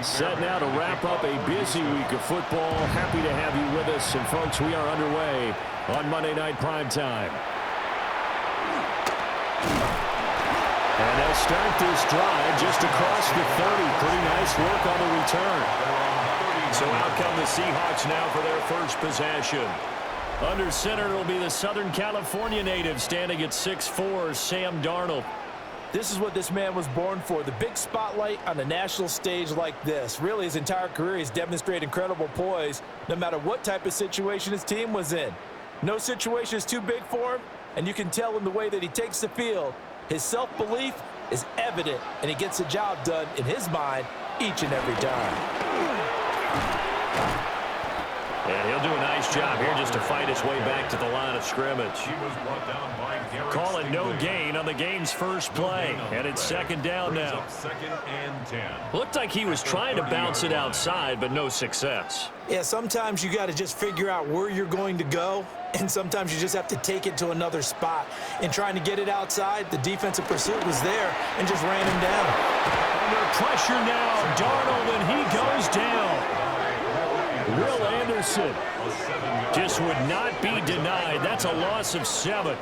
Set now to wrap up a busy week of football. Happy to have you with us. And, folks, we are underway on Monday Night Primetime. And they'll start this drive just across the 30. Pretty nice work on the return. So out come the Seahawks now for their first possession. Under center, it'll be the Southern California native standing at 6'4", Sam Darnold. This is what this man was born for, the big spotlight on the national stage like this. Really, his entire career, he's demonstrated incredible poise no matter what type of situation his team was in. No situation is too big for him, and you can tell in the way that he takes the field. His self-belief is evident, and he gets the job done in his mind each and every time. And he'll do a nice job here just to fight his way back to the line of scrimmage. Calling no gain on the game's first play. And it's second down now. Second and 10. Looked like he was trying to bounce it outside, but no success. Yeah, sometimes you got to just figure out where you're going to go, and sometimes you just have to take it to another spot. In trying to get it outside, the defensive pursuit was there and just ran him down. Under pressure now, Darnold, and he goes down. Will Anderson just would not be denied. That's a loss of 7.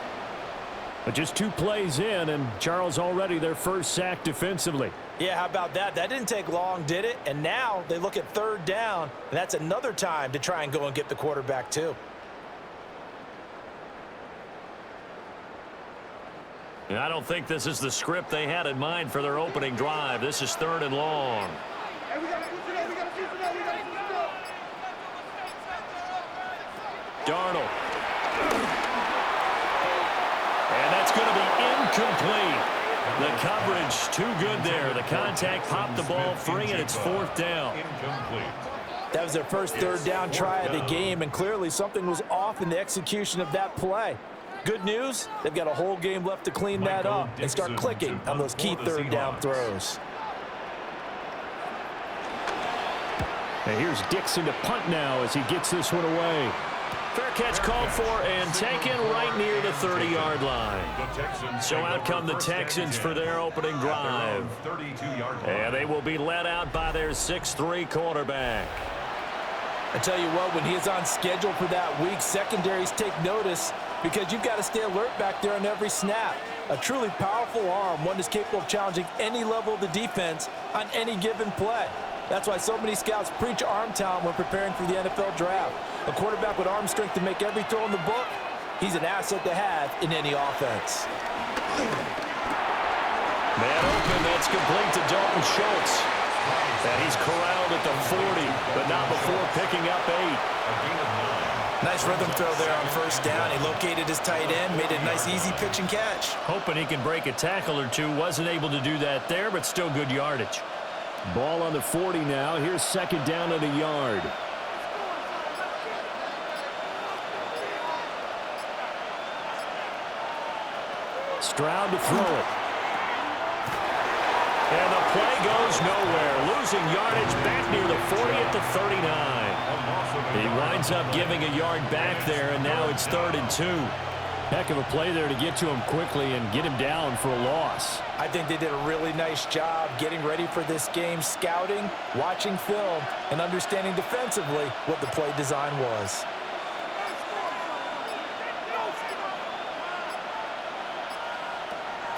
But just 2 plays in, and Charles already their first sack defensively. Yeah, how about that? That didn't take long, did it? And now they look at third down, and that's another time to try and go and get the quarterback too. And I don't think this is the script they had in mind for their opening drive. This is 3rd and long. Darnold. And that's going to be incomplete. The coverage too good there. The contact popped the ball free, and it's 4th down. That was their first third down try of the game, and clearly something was off in the execution of that play. Good news, they've got a whole game left to clean that up and start clicking on those key third down throws. And here's Dixon to punt now as he gets this one away. Fair catch called for and taken right near the 30-yard line. So out come the Texans for their opening drive. And they will be led out by their 6'3" quarterback. I tell you what, when he is on schedule for that week, secondaries take notice because you've got to stay alert back there on every snap. A truly powerful arm, one that's capable of challenging any level of the defense on any given play. That's why so many scouts preach arm talent when preparing for the NFL draft. A quarterback with arm strength to make every throw in the book, he's an asset to have in any offense. Man open, that's complete to Dalton Schultz. And he's corralled at the 40, but not before picking up 8. Nice rhythm throw there on first down. He located his tight end, made a nice easy pitch and catch. Hoping he can break a tackle or two. Wasn't able to do that there, but still good yardage. Ball on the 40 now. Here's second down at a yard. Stroud to throw it. And the play goes nowhere. Losing yardage back near the 40 at the 39. He winds up giving a yard back there, and now it's 3rd and 2. Heck of a play there to get to him quickly and get him down for a loss. I think they did a really nice job getting ready for this game, scouting, watching film, and understanding defensively what the play design was.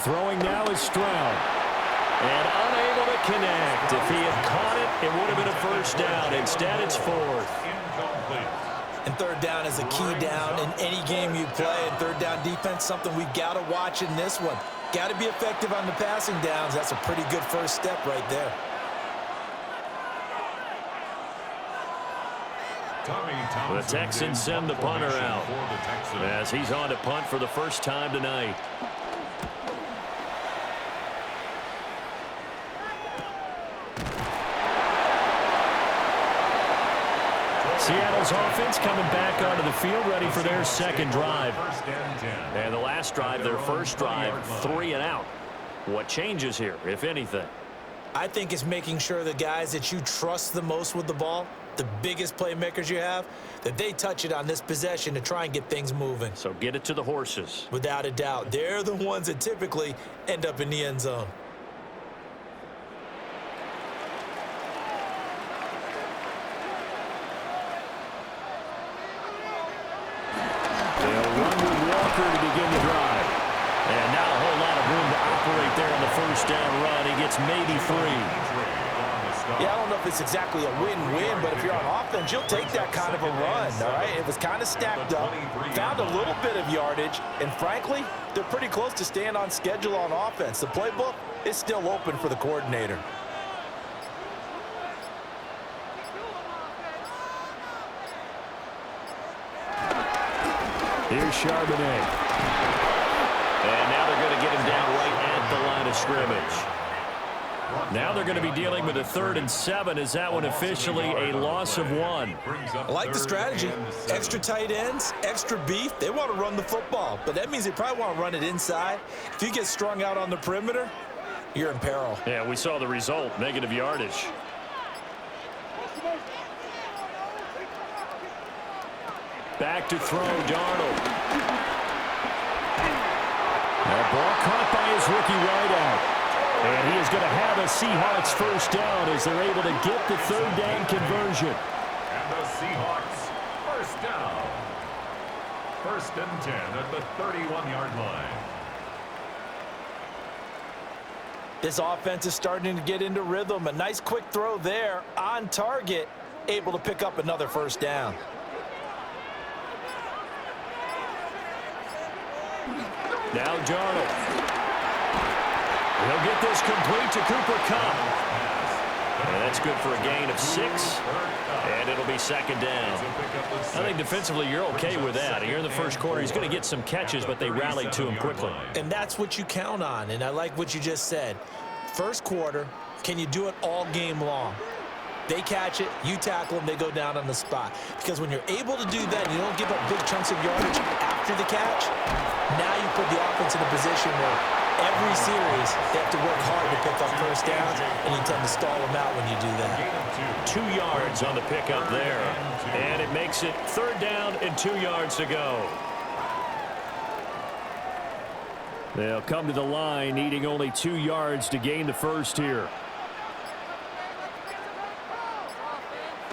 Throwing now is Stroud. And unable to connect. If he had caught it, it would have been a first down. Instead, it's 4th. And third down is a key down in any game you play. And third down defense, something we've got to watch in this one. Got to be effective on the passing downs. That's a pretty good first step right there. The Texans send the punter out as he's on to punt for the first time tonight. Seattle's offense coming back onto the field, ready for their second drive. And the last drive, their first drive, 3 and out. What changes here, if anything? I think it's making sure the guys that you trust the most with the ball, the biggest playmakers you have, that they touch it on this possession to try and get things moving. So get it to the horses. Without a doubt. They're the ones that typically end up in the end zone. first down run. He gets maybe 3. Yeah, I don't know if it's exactly a win-win, but if you're on offense, you'll take that kind of a run, all right? It was kind of stacked up, found a little bit of yardage, and frankly, they're pretty close to staying on schedule on offense. The playbook is still open for the coordinator. Here's Charbonnet. And now they're going to get him down right at the line of scrimmage. Now they're going to be dealing with a 3rd and 7. Is that one officially a loss of 1? I like the strategy. Extra tight ends, extra beef. They want to run the football, but that means they probably want to run it inside. If you get strung out on the perimeter, you're in peril. Yeah, we saw the result, negative yardage. Back to throw, Darnold. That ball caught by his rookie wideout. And he is going to have a Seahawks first down as they're able to get the 3rd down conversion. And the Seahawks first down. 1st and 10 at the 31-yard line. This offense is starting to get into rhythm. A nice quick throw there on target, able to pick up another first down. Now Darnold. He'll get this complete to Cooper Kupp. And that's good for a gain of 6. And it'll be 2nd down. I think defensively you're okay with that. Here in the first quarter, he's going to get some catches, but they rallied to him quickly. And that's what you count on. And I like what you just said. First quarter, can you do it all game long? They catch it, you tackle them, they go down on the spot. Because when you're able to do that, and you don't give up big chunks of yardage after the catch, now you put the offense in a position where every series, they have to work hard to pick up first downs, and you tend to stall them out when you do that. 2 yards on the pickup there, and it makes it 3rd down and 2 yards to go. They'll come to the line, needing only 2 yards to gain the first here.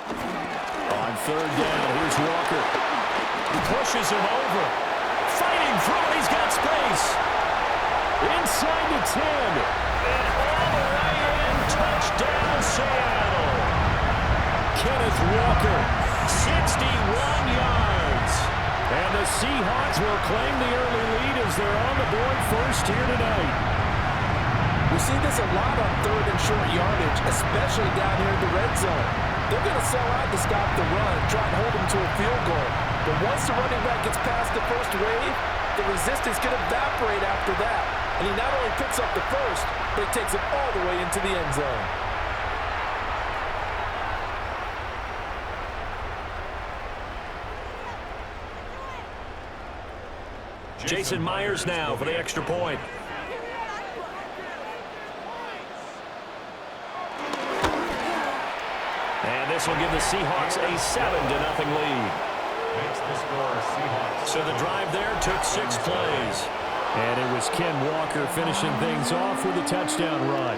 On 3rd down, here's Walker. He pushes him over. Fighting through, he's got space. Inside the 10. And all the way in. Touchdown, Seattle. Kenneth Walker, 61 yards. And the Seahawks will claim the early lead as they're on the board first here tonight. We see this a lot on 3rd and short yardage, especially down here in the red zone. They're going to sell out to stop the run, try and hold them to a field goal. But once the running back gets past the first wave, the resistance can evaporate after that. And he not only picks up the first, but he takes it all the way into the end zone. Jason Myers now for the extra point. And this will give the Seahawks a 7-0 lead. So the drive there took 6 plays. And it was Ken Walker finishing things off with a touchdown run.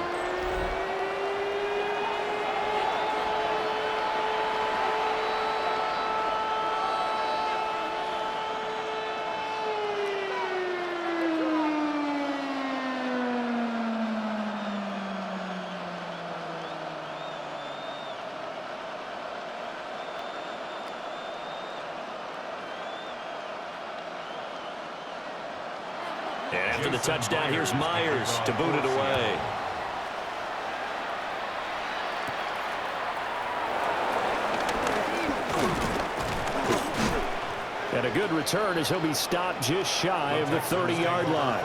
And after the touchdown, here's Myers to boot it away. And a good return as he'll be stopped just shy of the 30-yard line.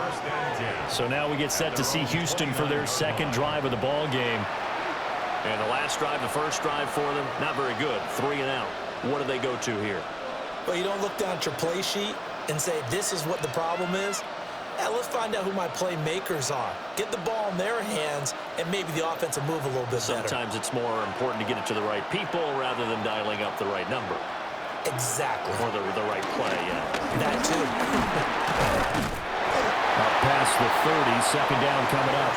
So now we get set to see Houston for their 2nd drive of the ball game. And the last drive, the first drive for them, not very good. 3 and out. What do they go to here? Well, you don't look down at your play sheet and say, this is what the problem is. Now let's find out who my playmakers are. Get the ball in their hands, and maybe the offense will move a little bit better. Sometimes it's more important to get it to the right people rather than dialing up the right number. Exactly. Or the right play, yeah. That too. Up past the 30, 2nd down coming up.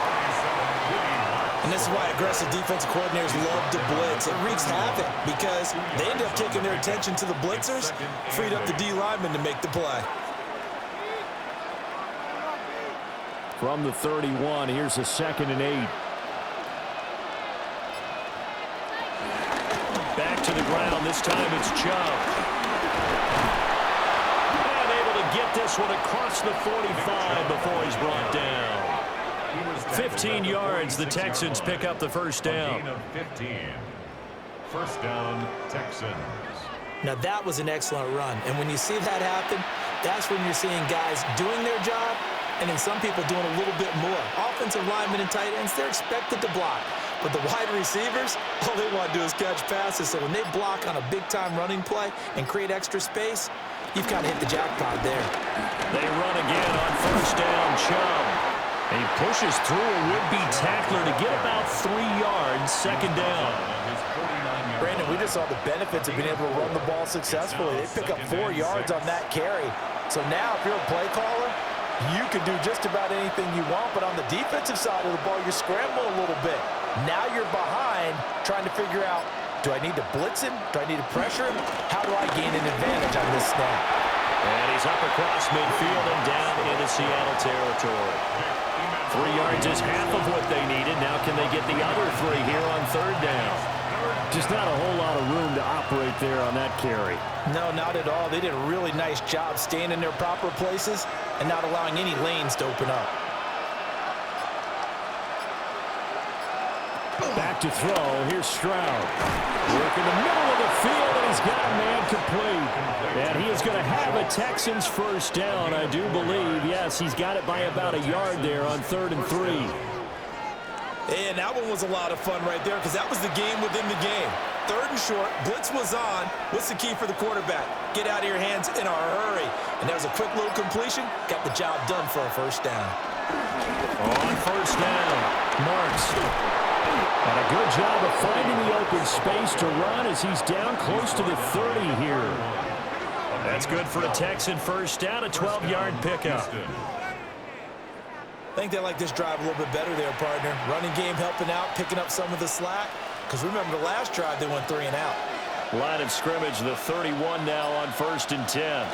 And this is why aggressive defensive coordinators love to blitz. It wreaks havoc because they end up taking their attention to the blitzers, freed up the D lineman to make the play. From the 31, here's a 2nd and 8. Back to the ground. This time it's Chubb. And able to get this one across the 45 before he's brought down. 15 yards. The Texans pick up the first down. 15. First down, Texans. Now that was an excellent run. And when you see that happen, that's when you're seeing guys doing their job and then some people doing a little bit more. Offensive linemen and tight ends, they're expected to block. But the wide receivers, all they want to do is catch passes. So when they block on a big-time running play and create extra space, you've kind of hit the jackpot there. They run again on first down, Chubb. He pushes through a would-be tackler to get about 3 yards, 2nd down. Brandon, we just saw the benefits of being able to run the ball successfully. They pick up 4 yards on that carry. So now if you're a play caller, you can do just about anything you want. But on the defensive side of the ball, you're scrambling a little bit. Now you're behind trying to figure out, do I need to blitz him? Do I need to pressure him? How do I gain an advantage on this snap? And he's up across midfield and down into Seattle territory. 3 yards is half of what they needed. Now can they get the other 3 here on 3rd down? Just not a whole lot of room to operate there on that carry. No, not at all. They did a really nice job staying in their proper places and not allowing any lanes to open up. Back to throw. Here's Stroud. Work in the middle of the field, and he's got a man complete. And he is going to have a Texans first down, I do believe. Yes, he's got it by about a yard there on 3rd and 3. And that one was a lot of fun right there because that was the game within the game. 3rd and short, blitz was on. What's the key for the quarterback? Get out of your hands in a hurry. And that was a quick little completion. Got the job done for a first down. On first down, Marks. And a good job of finding the open space to run as he's down close to the 30 here. That's good for a Texan first down, a 12-yard pickup. I think they like this drive a little bit better there, partner. Running game helping out, picking up some of the slack. Because remember, the last drive they went 3 and out. Line of scrimmage, the 31 now on 1st and 10.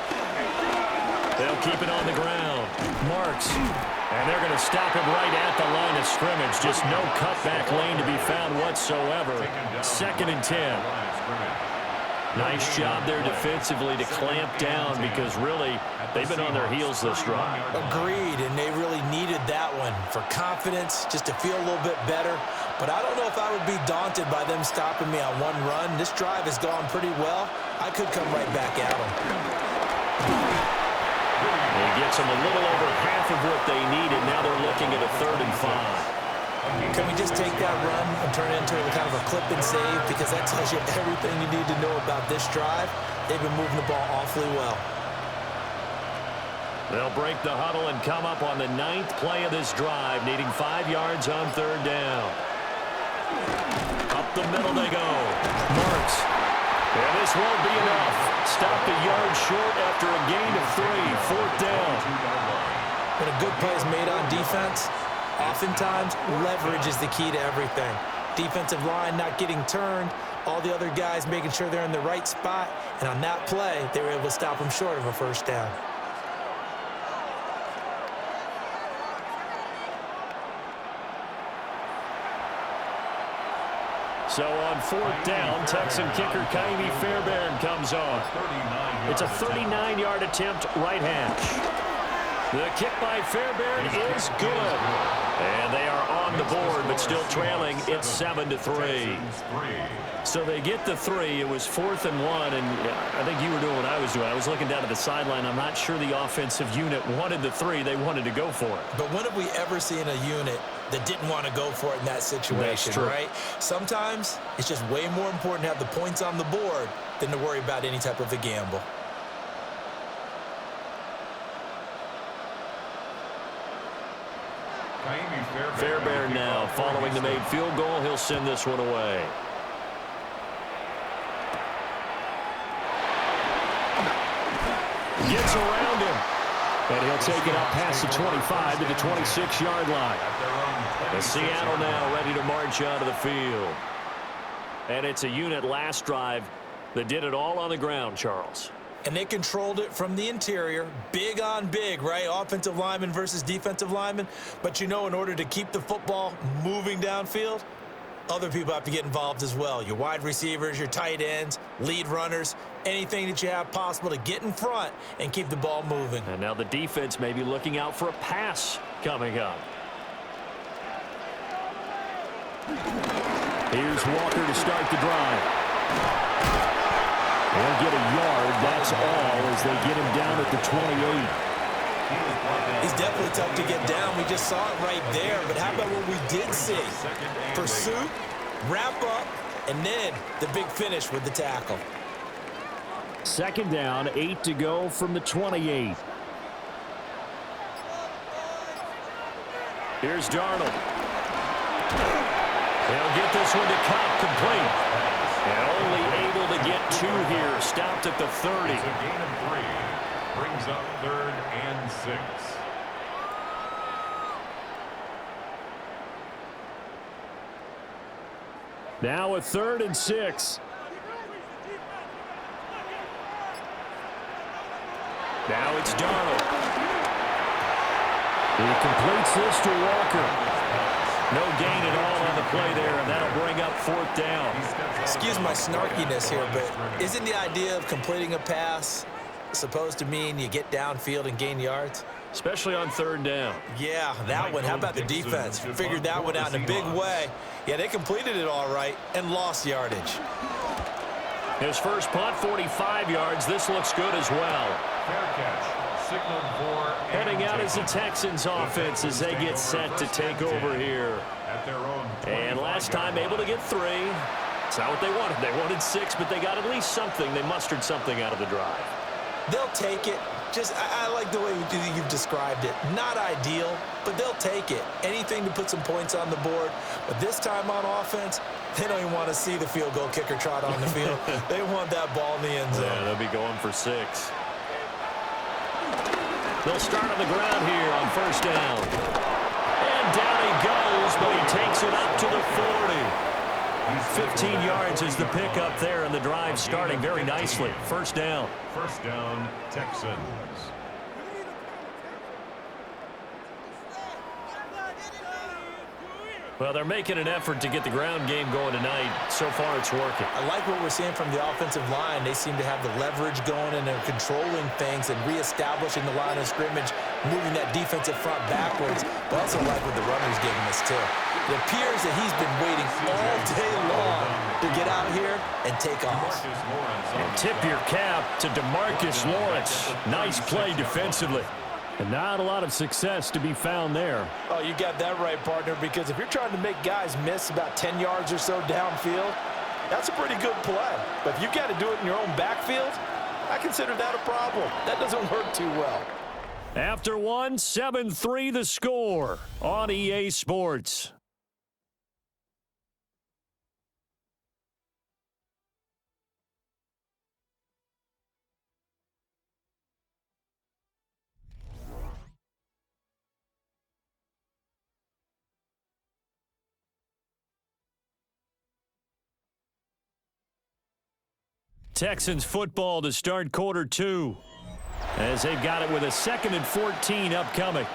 They'll keep it on the ground. Marks. And they're going to stop him right at the line of scrimmage. Just no cutback lane to be found whatsoever. 2nd and 10. Nice job there defensively to clamp down because really they've been on their heels this drive. Agreed, and they really needed that one for confidence, just to feel a little bit better. But I don't know if I would be daunted by them stopping me on one run. This drive has gone pretty well. I could come right back at them. He gets them a little over half of what they needed. Now they're looking at a 3rd and 5. Can we just take that run and turn it into kind of a clip and save? Because that tells you everything you need to know about this drive. They've been moving the ball awfully well. They'll break the huddle and come up on the 9th play of this drive, needing 5 yards on 3rd down. Up the middle they go. Marks. And this won't be enough. Stopped a yard short after a gain of 3. 4th down. When a good play is made on defense, oftentimes leverage is the key to everything. Defensive line not getting turned, all the other guys making sure they're in the right spot, and on that play, they were able to stop them short of a first down. So on 4th down, Texan kicker Kaimi Fairbairn comes on. It's a 39-yard attempt, right hash. The kick by Fairbairn is good. And they are on the board, but still trailing. It's 7-3. So they get the 3. It was 4th and 1, and I think you were doing what I was doing. I was looking down at the sideline. I'm not sure the offensive unit wanted the 3. They wanted to go for it. But when have we ever seen a unit that didn't want to go for it in that situation, right? Sometimes it's just way more important to have the points on the board than to worry about any type of a gamble. Fairbairn now following the made field goal. He'll send this one away. Gets around him. And he'll take it up past the 25 to the 26-yard line. The Seattle now ready to march onto the field. And it's a unit last drive that did it all on the ground, Charles. And they controlled it from the interior, big on big, right? Offensive lineman versus defensive lineman. But you know, in order to keep the football moving downfield, other people have to get involved as well. Your wide receivers, your tight ends, lead runners, anything that you have possible to get in front and keep the ball moving. And now the defense may be looking out for a pass coming up. Here's Walker to start the drive. They'll get a yard, that's all, as they get him down at the 28. He's definitely tough to get down. We just saw it right there. But how about what we did see? Pursuit, wrap up, and then the big finish with the tackle. Second down, 8 to go from the 28. Here's Darnold. They'll get this one to Cobb complete. And only able to get 2 here. Stopped at the 30. It's a gain of 3. Brings up 3rd and 6. Now a 3rd and 6. Now it's Darnold. He completes this to Walker. No gain at all on the play there, and that'll bring up 4th down. Excuse my snarkiness here, but isn't the idea of completing a pass supposed to mean you get downfield and gain yards? Especially on 3rd down. Yeah, that one. How about the defense? Figured that one out in a big way. Yeah, they completed it all right and lost yardage. His first punt, 45 yards. This looks good as well. Fair catch. Signaled for. Heading out is the Texans offense as they get set to take over here. At their own and last time able to get 3. It's not what they wanted. They wanted 6, but they got at least something. They mustered something out of the drive. They'll take it. I like the way you've described it. Not ideal, but they'll take it. Anything to put some points on the board. But this time on offense, they don't even want to see the field goal kicker trot on the field. They want that ball in the end zone. Yeah, they'll be going for 6. They'll start on the ground here on 1st down. And down he goes, but he takes it up to the 40. 15 yards is the pickup there, and the drive starting very nicely. 1st down. 1st down, Texans. Well, they're making an effort to get the ground game going tonight. So far, it's working. I like what we're seeing from the offensive line. They seem to have the leverage going, and they're controlling things and reestablishing the line of scrimmage, moving that defensive front backwards. But I also like what the runner's giving us, too. It appears that he's been waiting all day long to get out here and take off. And tip your cap to DeMarcus Lawrence. Nice play defensively. And not a lot of success to be found there. Oh, you got that right, partner, because if you're trying to make guys miss about 10 yards or so downfield, that's a pretty good play. But if you've got to do it in your own backfield, I consider that a problem. That doesn't work too well. After 1, 7-3 the score on EA Sports. Texans football to start quarter 2 as they've got it with a 2nd and 14 upcoming.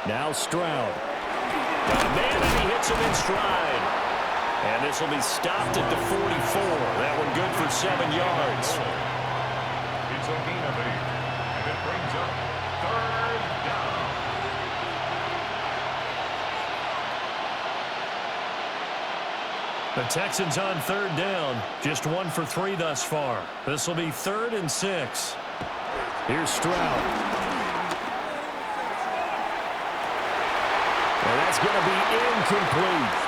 Now Stroud. Man, and he hits him in stride. And this will be stopped at the 44. That one good for 7 yards. It's a gain of 8. And it brings up 3rd down. The Texans on 3rd down. Just 1 for 3 thus far. This will be 3rd and 6. Here's Stroud. And that's going to be incomplete.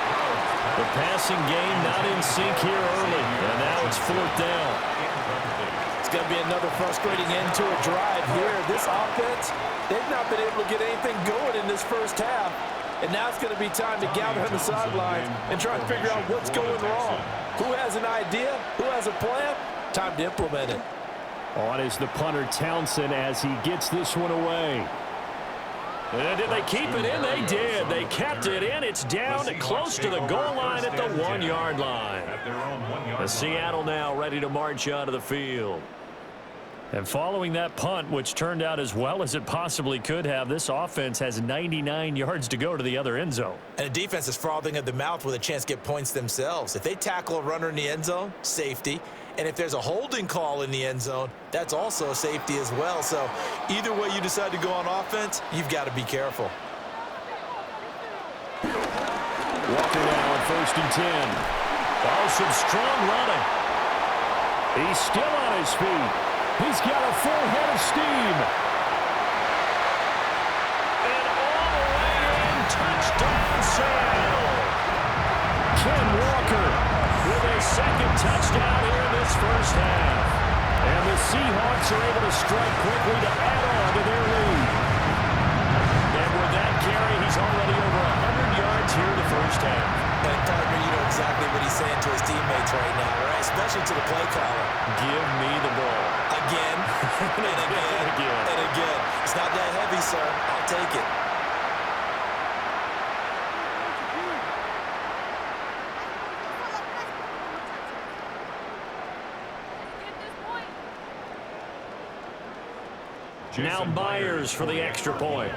The passing game not in sync here early, and now it's 4th down. It's going to be another frustrating end to a drive here. This offense, they've not been able to get anything going in this first half, and now it's going to be time to gather on the sidelines and try and figure out what's going wrong. Who has an idea? Who has a plan? Time to implement it. On is the punter Townsend as he gets this one away. And did they keep it in? They did. They kept it in. It's down close to the goal line at the 1-yard line. The Seattle now ready to march out of the field. And following that punt, which turned out as well as it possibly could have, this offense has 99 yards to go to the other end zone. And the defense is frothing at the mouth with a chance to get points themselves. If they tackle a runner in the end zone, safety. And if there's a holding call in the end zone, that's also a safety as well. So either way you decide to go on offense, you've got to be careful. Walker now on 1st and 10. Oh, some strong running. He's still on his feet. He's got a full head of steam. And all the way in, touchdown Seattle. Ken Walker with a second touchdown here in this first half. And the Seahawks are able to strike quickly to add on to their lead. And with that carry, he's already over 100 yards here in the first half. And partner, you know exactly what he's saying to his teammates right now, right? Especially to the play caller. Give me the ball. Again, and again, and again. It's not that heavy, sir. I'll take it. Now Myers for the extra point.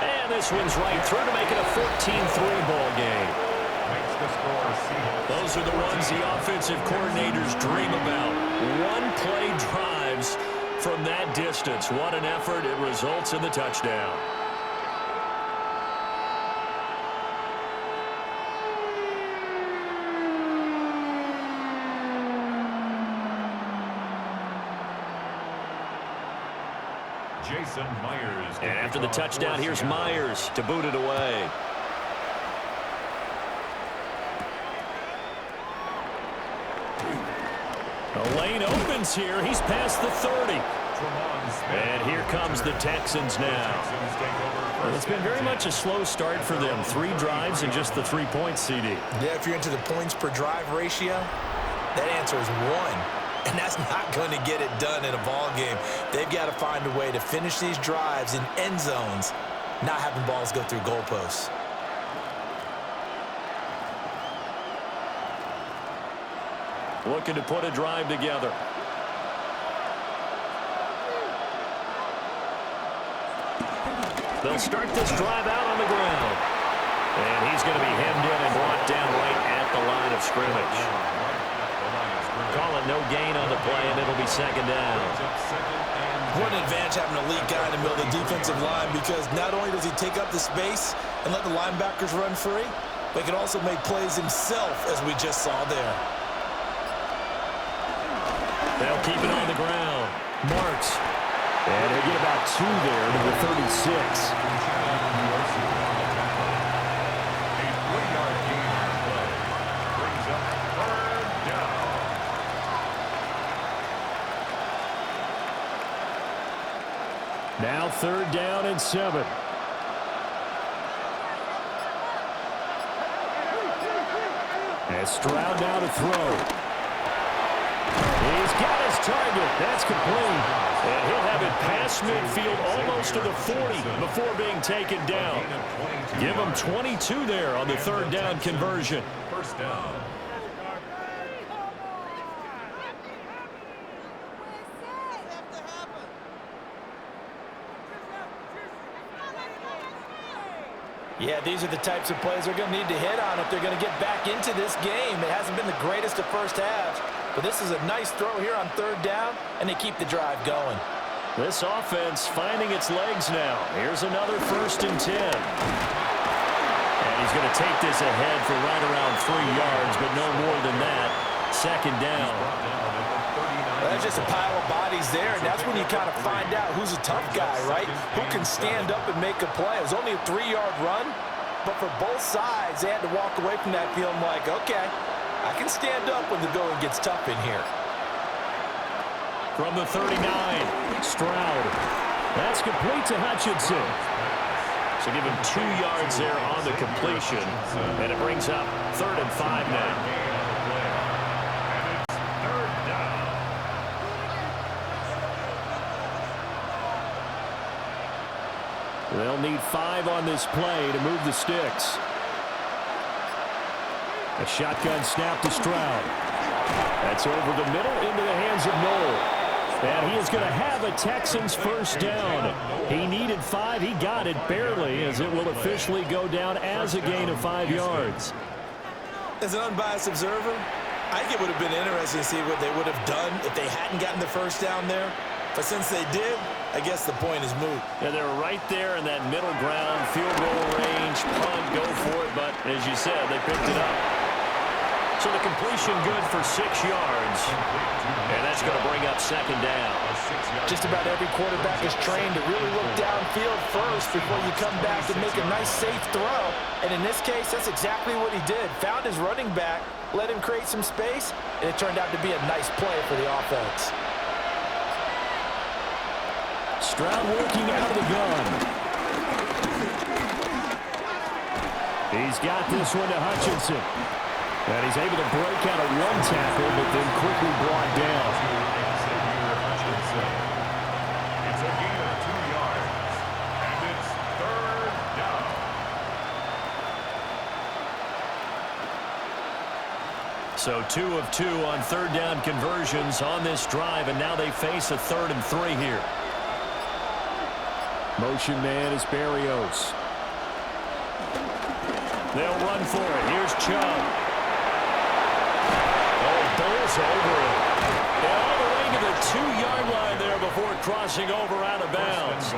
And this one's right through to make it a 14-3 ball game. Those are the ones the offensive coordinators dream about. One-play drives from that distance. What an effort. It results in the touchdown. Jason Myers. And after the touchdown, here's Myers to boot it away. The lane opens here. He's past the 30. And here comes the Texans now. Well, it's been very much a slow start for them. 3 drives and just the 3 points, CD. Yeah, if you're into the points per drive ratio, that answer is 1. And that's not going to get it done in a ball game. They've got to find a way to finish these drives in end zones, not having balls go through goalposts. Looking to put a drive together. They'll start this drive out on the ground. And he's going to be hemmed in and brought down right at the line of scrimmage. Call it no gain on the play, and it'll be 2nd down. What an advantage having an elite guy in the middle of the defensive line, because not only does he take up the space and let the linebackers run free, but he can also make plays himself, as we just saw there. They'll keep it on the ground. Marks. And they get about 2 there to the 36. Now 3rd down and 7. And Stroud now to throw. He's got his target. That's complete. And he'll have it past midfield almost to the 40 before being taken down. Give him 22 there on the 3rd down conversion. 1st down. Yeah, these are the types of plays they're going to need to hit on if they're going to get back into this game. It hasn't been the greatest of first halves, but this is a nice throw here on 3rd down, and they keep the drive going. This offense finding its legs now. Here's another 1st and 10. And he's going to take this ahead for right around 3 yards, but no more than that. 2nd down. Well, there's just a pile of bodies there, and that's when you kind of find out who's a tough guy, right? Who can stand up and make a play. It was only a 3-yard run, but for both sides, they had to walk away from that feeling like, okay, I can stand up when the going gets tough in here. From the 39, Stroud. That's complete to Hutchinson. So give him 2 yards there on the completion. And it brings up 3rd and 5 now. And it's 3rd down. They'll need 5 on this play to move the sticks. A shotgun snap to Stroud. That's over the middle into the hands of Noel. And he is going to have a Texans first down. He needed 5. He got it barely, as it will officially go down as a gain of 5 yards. As an unbiased observer, I think it would have been interesting to see what they would have done if they hadn't gotten the first down there. But since they did, I guess the point is moot. Yeah, they were right there in that middle ground, field goal range, punt, go for it. But as you said, they picked it up. So the completion good for 6 yards. And that's going to bring up 2nd down. Just about every quarterback is trained to really look downfield first before you come back and make a nice, safe throw. And in this case, that's exactly what he did. Found his running back, let him create some space, and it turned out to be a nice play for the offense. Stroud working out of the gun. He's got this one to Hutchinson. And he's able to break out of 1 tackle, but then quickly brought down. It's a gain of 2 yards. And it's 3rd down. So 2 of 2 on 3rd down conversions on this drive, and now they face a 3rd and 3 here. Motion man is Berrios. They'll run for it. Here's Chubb. Bowles over it. And all the way to the 2-yard line there before crossing over out of bounds.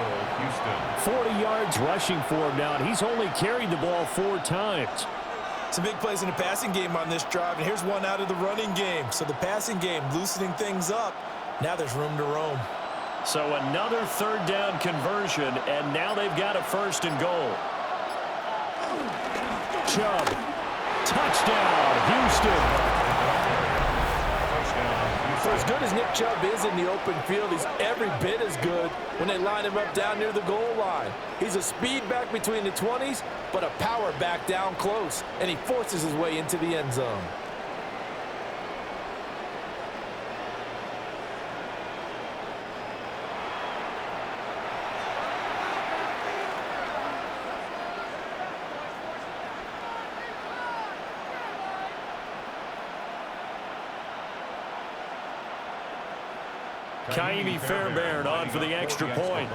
40 yards rushing for him now, and he's only carried the ball 4 times. Some big plays in the passing game on this drive, and here's one out of the running game. So the passing game loosening things up. Now there's room to roam. So another 3rd down conversion, and now they've got a 1st and goal. Chubb. Touchdown, Houston. For as good as Nick Chubb is in the open field, he's every bit as good when they line him up down near the goal line. He's a speed back between the 20s, but a power back down close, and he forces his way into the end zone. Kaimi Fairbairn on for the extra point.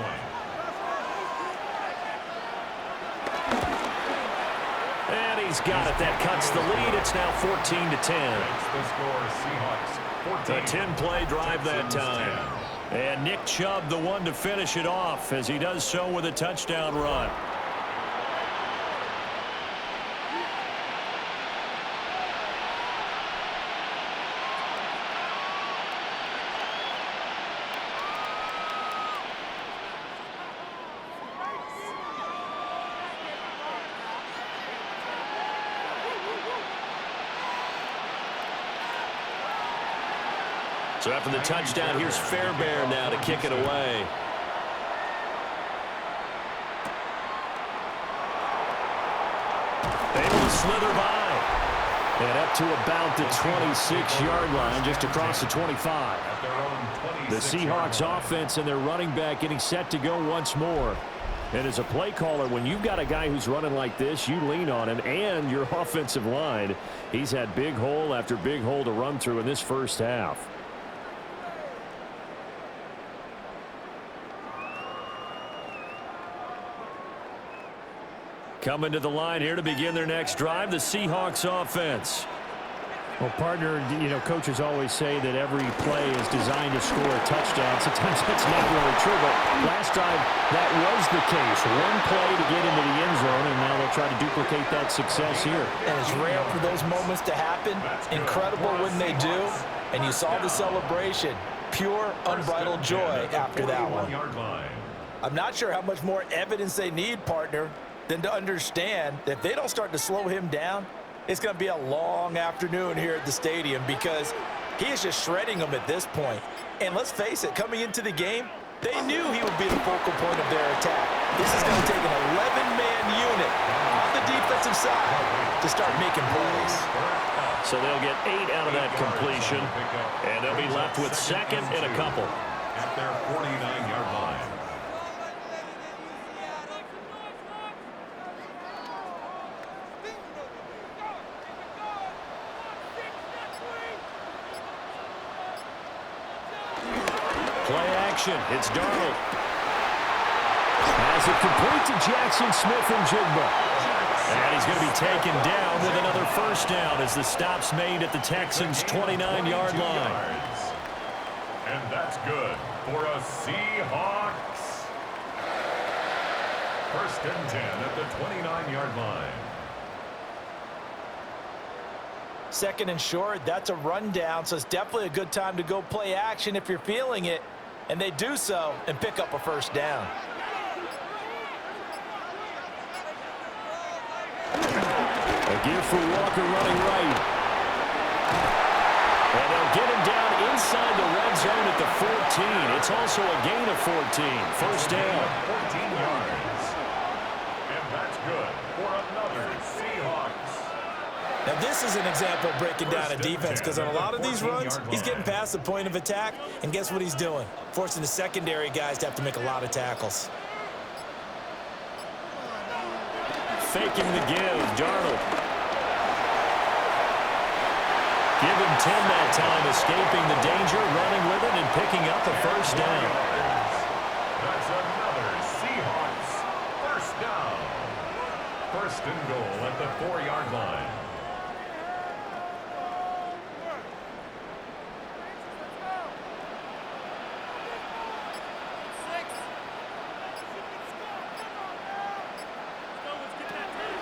And he's got it. That cuts the lead. It's now 14-10. A 10-play drive that time. And Nick Chubb, the one to finish it off, as he does so with a touchdown run. So after the touchdown, here's Fairbairn now to kick it away. Able to slither by. And up to about the 26-yard line, just across the 25. The Seahawks offense and their running back getting set to go once more. And as a play caller, when you've got a guy who's running like this, you lean on him and your offensive line. He's had big hole after big hole to run through in this first half. Coming to the line here to begin their next drive, the Seahawks offense. Well, partner, you know, coaches always say that every play is designed to score a touchdown. Sometimes that's not really true, but last drive, that was the case. One play to get into the end zone, and now they'll try to duplicate that success here. And it's rare for those moments to happen. Incredible when they do. And you saw the celebration. Pure, unbridled joy after that one. I'm not sure how much more evidence they need, partner, than to understand that if they don't start to slow him down, it's going to be a long afternoon here at the stadium, because he is just shredding them at this point. And let's face it, coming into the game, they knew he would be the focal point of their attack. This is going to take an 11-man defensive side to start making plays. So they'll get 8 out of that completion, and they'll be left with second and a couple. At their 49-yard line. Play action. It's Darnold. Has it complete to Jackson Smith and Jigba. And he's going to be taken down with another first down as the stop's made at the Texans' 29-yard line. And that's good for a Seahawks. First and 10 at the 29-yard line. Second and short, that's a rundown, so it's definitely a good time to go play action if you're feeling it. And they do so and pick up a first down. A give for Walker running right. And they'll get him down inside the red zone at the 14. It's also a gain of 14. First down. 14 yards. And that's good for another Seahawks. Now, this is an example of breaking down a defense because on a lot of these runs, he's getting past the point of attack, and guess what he's doing? Forcing the secondary guys to have to make a lot of tackles. Faking the give, Darnold. Give him 10 that time, escaping the danger, running with it, and picking up a first down. That's another Seahawks first down. First and goal at the 4-yard line.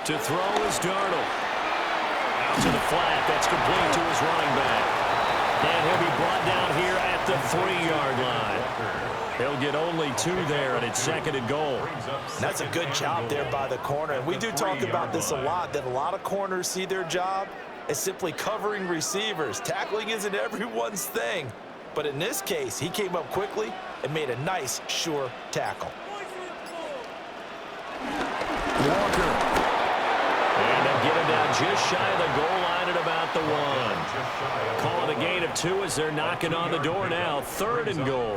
To throw is Darnold. Out to the flat. That's complete to his running back. And he'll be brought down here at the 3-yard line. He'll get only 2 there, and it's second and goal. That's a good job there by the corner. And we do talk about this a lot, that a lot of corners see their job as simply covering receivers. Tackling isn't everyone's thing. But in this case, he came up quickly and made a nice, sure tackle. Walker. And they'll get him down just shy of the goal line at about the 1. Call it a gain of 2 as they're knocking on the door now. Third and goal.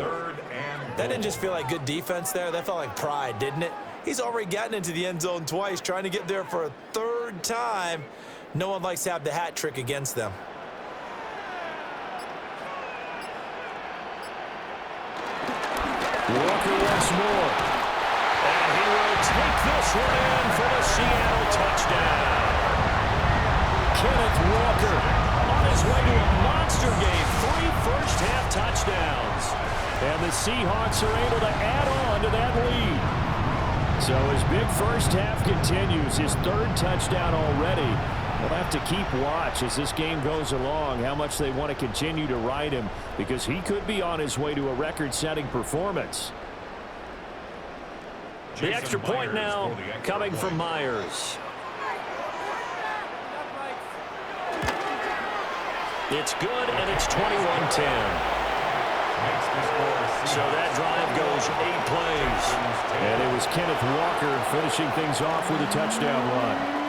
That didn't just feel like good defense there. That felt like pride, didn't it? He's already gotten into the end zone twice, trying to get there for a 3rd time. No one likes to have the hat trick against them. Walker once more. And he will take this one in for the Seattle touchdown. Kenneth Walker on his way to a monster game. 3 first-half touchdowns. And the Seahawks are able to add on to that lead. So his big first half continues. His 3rd touchdown already. We'll have to keep watch as this game goes along, how much they want to continue to ride him, because he could be on his way to a record-setting performance. The extra point now coming from Myers. It's good, and it's 21-10. So that drive goes 8 plays. And it was Kenneth Walker finishing things off with a touchdown run.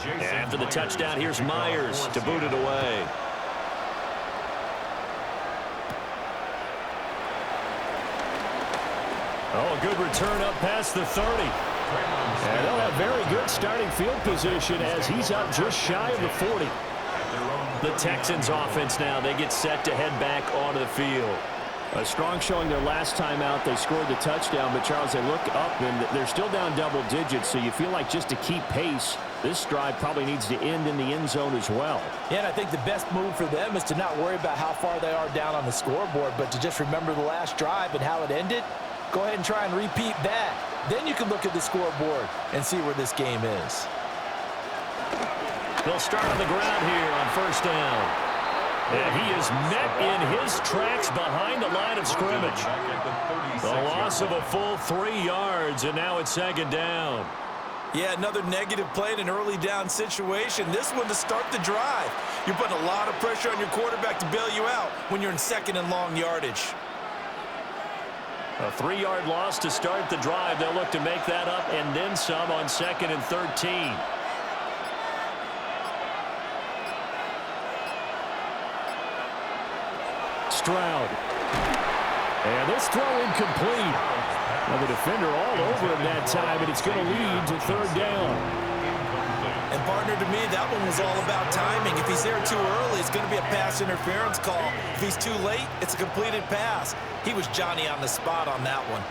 After the touchdown, here's Myers to boot it away. Oh, a good return up past the 30. And they'll have very good starting field position as he's up just shy of the 40. The Texans offense now, they get set to head back onto the field. A strong showing their last time out. They scored the touchdown, but Charles, they look up and they're still down double digits, so you feel like just to keep pace, this drive probably needs to end in the end zone as well. Yeah, and I think the best move for them is to not worry about how far they are down on the scoreboard, but to just remember the last drive and how it ended. Go ahead and try and repeat that. Then you can look at the scoreboard and see where this game is. They'll start on the ground here on first down. And he is met in his tracks behind the line of scrimmage. The loss of a full 3 yards, and now it's second down. Yeah, another negative play in an early down situation. This one to start the drive. You're putting a lot of pressure on your quarterback to bail you out when you're in second and long yardage. A 3-yard loss to start the drive. They'll look to make that up and then some on 2nd and 13. Stroud. And this throw incomplete. Now the defender all over him that time, and it's going to lead to 3rd down. And partner, to me, that one was all about timing. If he's there too early, it's going to be a pass interference call. If he's too late, it's a completed pass. He was Johnny on the spot on that one.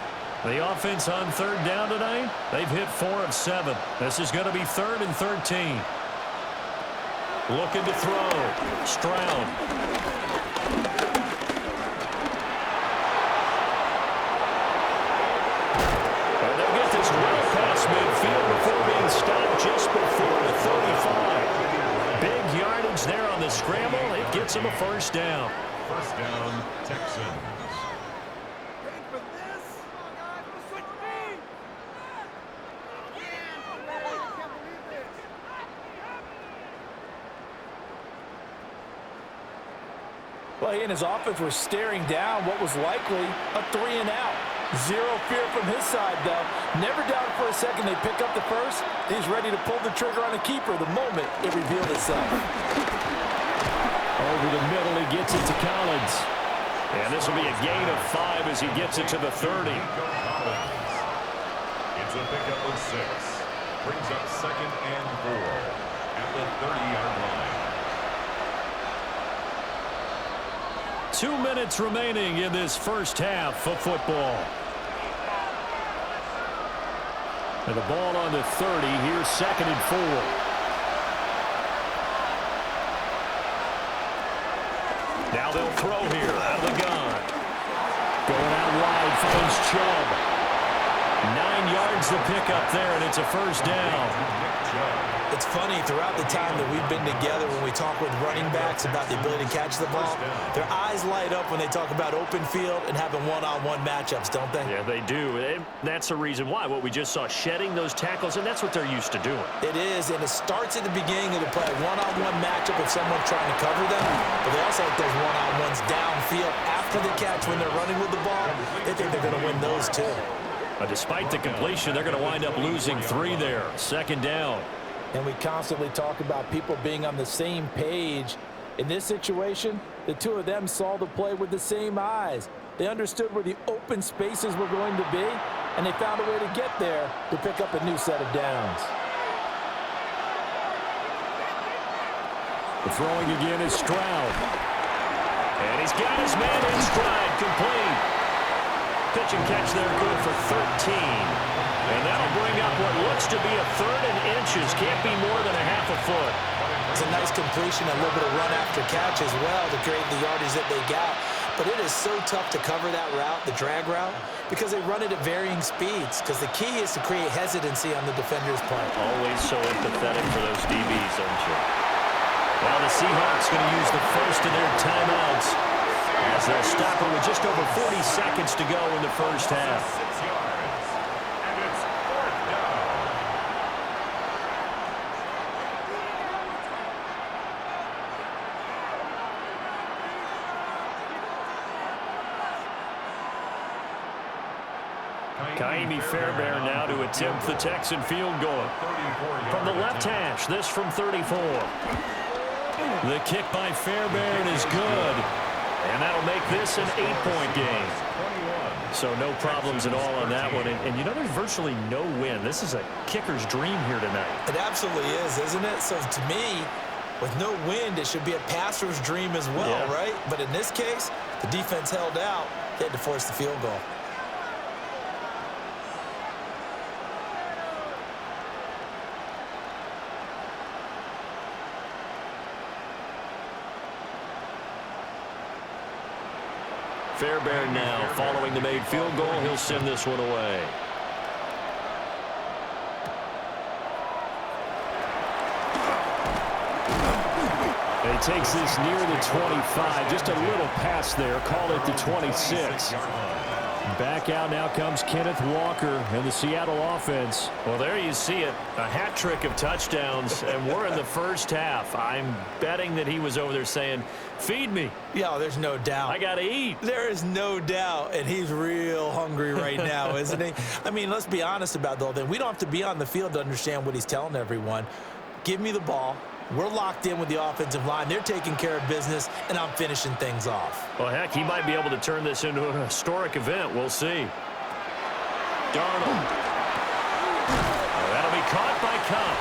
The offense on 3rd down tonight, they've hit 4 of 7. This is going to be 3rd and 13. Looking to throw. Stroud. Midfield before being stopped just before the 35. Big yardage there on the scramble. It gets him a 1st down. 1st down, Texans. Well, he and his offense were staring down what was likely a 3-and-out. Zero fear from his side, though. Never doubted for a second they pick up the first. He's ready to pull the trigger on a keeper the moment it revealed itself. Over the middle, he gets it to Collins. And this will be a gain of 5 as he gets it to the 30. It's a pickup of 6. Brings up 2nd and 4 at the 30-yard line. 2 minutes remaining in this first half of football. And the ball on the 30. Here's 2nd and 4. Now they'll throw here out of the gun. Going out wide, finds Chubb. 9 yards to pick up there, and it's a 1st down. It's funny, throughout the time that we've been together, when we talk with running backs about the ability to catch the ball, their eyes light up when they talk about open field and having one-on-one matchups, don't they? Yeah, they do. And that's the reason why. What we just saw, shedding those tackles, and that's what they're used to doing. It is, and it starts at the beginning of the play. One-on-one matchup if someone's trying to cover them, but they also like those one-on-ones downfield after the catch when they're running with the ball. They think they're going to win those too. Despite the completion, they're going to wind up losing 3 there. 2nd down. And we constantly talk about people being on the same page. In this situation, the two of them saw the play with the same eyes. They understood where the open spaces were going to be, and they found a way to get there to pick up a new set of downs. The throwing again is Stroud. And he's got his man in stride, complete. Pitch and catch there, good for 13. And that'll bring up what looks to be a 3rd and inches. Can't be more than a half a foot. It's a nice completion, a little bit of run after catch as well to create the yardage that they got. But it is so tough to cover that route, the drag route, because they run it at varying speeds. Because the key is to create hesitancy on the defender's part. Always so empathetic for those DBs, aren't you? Well, the Seahawks going to use the first of their timeouts as they'll stop it with just over 40 seconds to go in the first half. 6 yards. And it's 4th down. Kaimi Fairbairn now to attempt the Texan field goal. From the left hash, this from 34. The kick by Fairbairn is good. And that'll make this an 8-point game. So no problems at all on that one. And you know, there's virtually no win. This is a kicker's dream here tonight. It absolutely is, isn't it? So to me, with no wind, it should be a passer's dream as well, right? But in this case, the defense held out. They had to force the field goal. Fairbairn now following the made field goal. He'll send this one away. They takes this near the 25. Just a little pass there. Call it the 26. Back out now comes Kenneth Walker and the Seattle offense. Well, there you see it. A hat trick of touchdowns, and we're in the first half. I'm betting that he was over there saying, feed me. Yeah, there's no doubt. I got to eat. There is no doubt, and he's real hungry right now, isn't he? I mean, let's be honest about the whole thing. We don't have to be on the field to understand what he's telling everyone. Give me the ball. We're locked in with the offensive line. They're taking care of business, and I'm finishing things off. Well, heck, he might be able to turn this into a historic event. We'll see. Darnold. Oh, that'll be caught by Cup.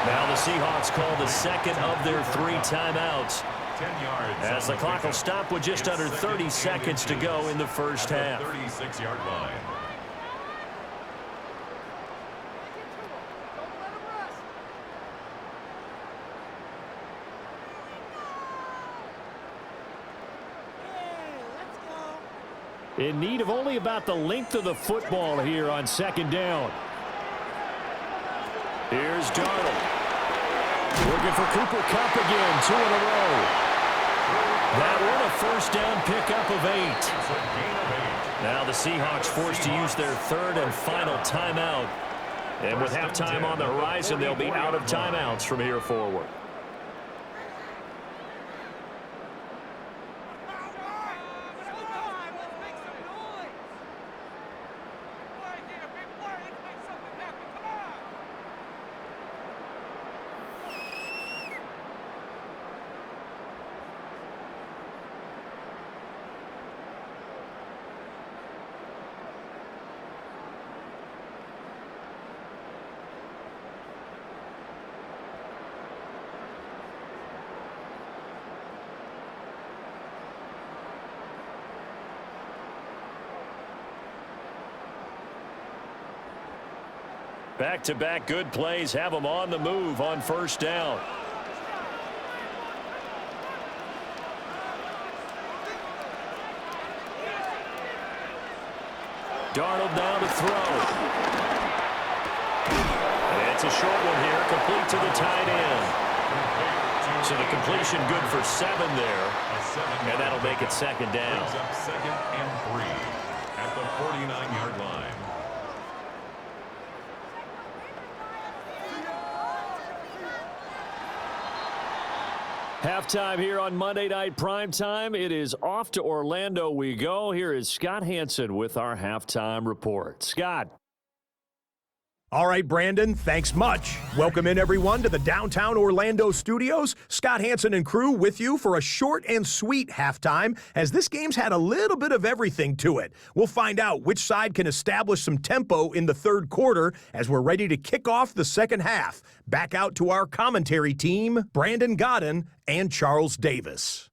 Now the Seahawks call the second of their 3 timeouts. 10 yards as the clock will stop with just under 30 seconds to go in the first half. 36-yard line. In need of only about the length of the football here on second down. Here's Darnold. Looking for Cooper Kupp again, 2 in a row. That one a first down pickup of 8. Now the Seahawks forced to use their 3rd and final timeout. And with halftime on the horizon, they'll be out of timeouts from here forward. Back-to-back good plays have them on the move on first down. Darnold down to throw. And it's a short one here, complete to the tight end. So the completion good for 7 there. And that'll make it second down. Brings up 2nd and 3 at the 49-yard line. Halftime here on Monday Night Primetime. It is off to Orlando we go. Here is Scott Hansen with our halftime report. Scott. All right, Brandon, thanks much. Welcome in, everyone, to the downtown Orlando studios. Scott Hansen and crew with you for a short and sweet halftime, as this game's had a little bit of everything to it. We'll find out which side can establish some tempo in the 3rd quarter as we're ready to kick off the second half. Back out to our commentary team, Brandon Godden and Charles Davis.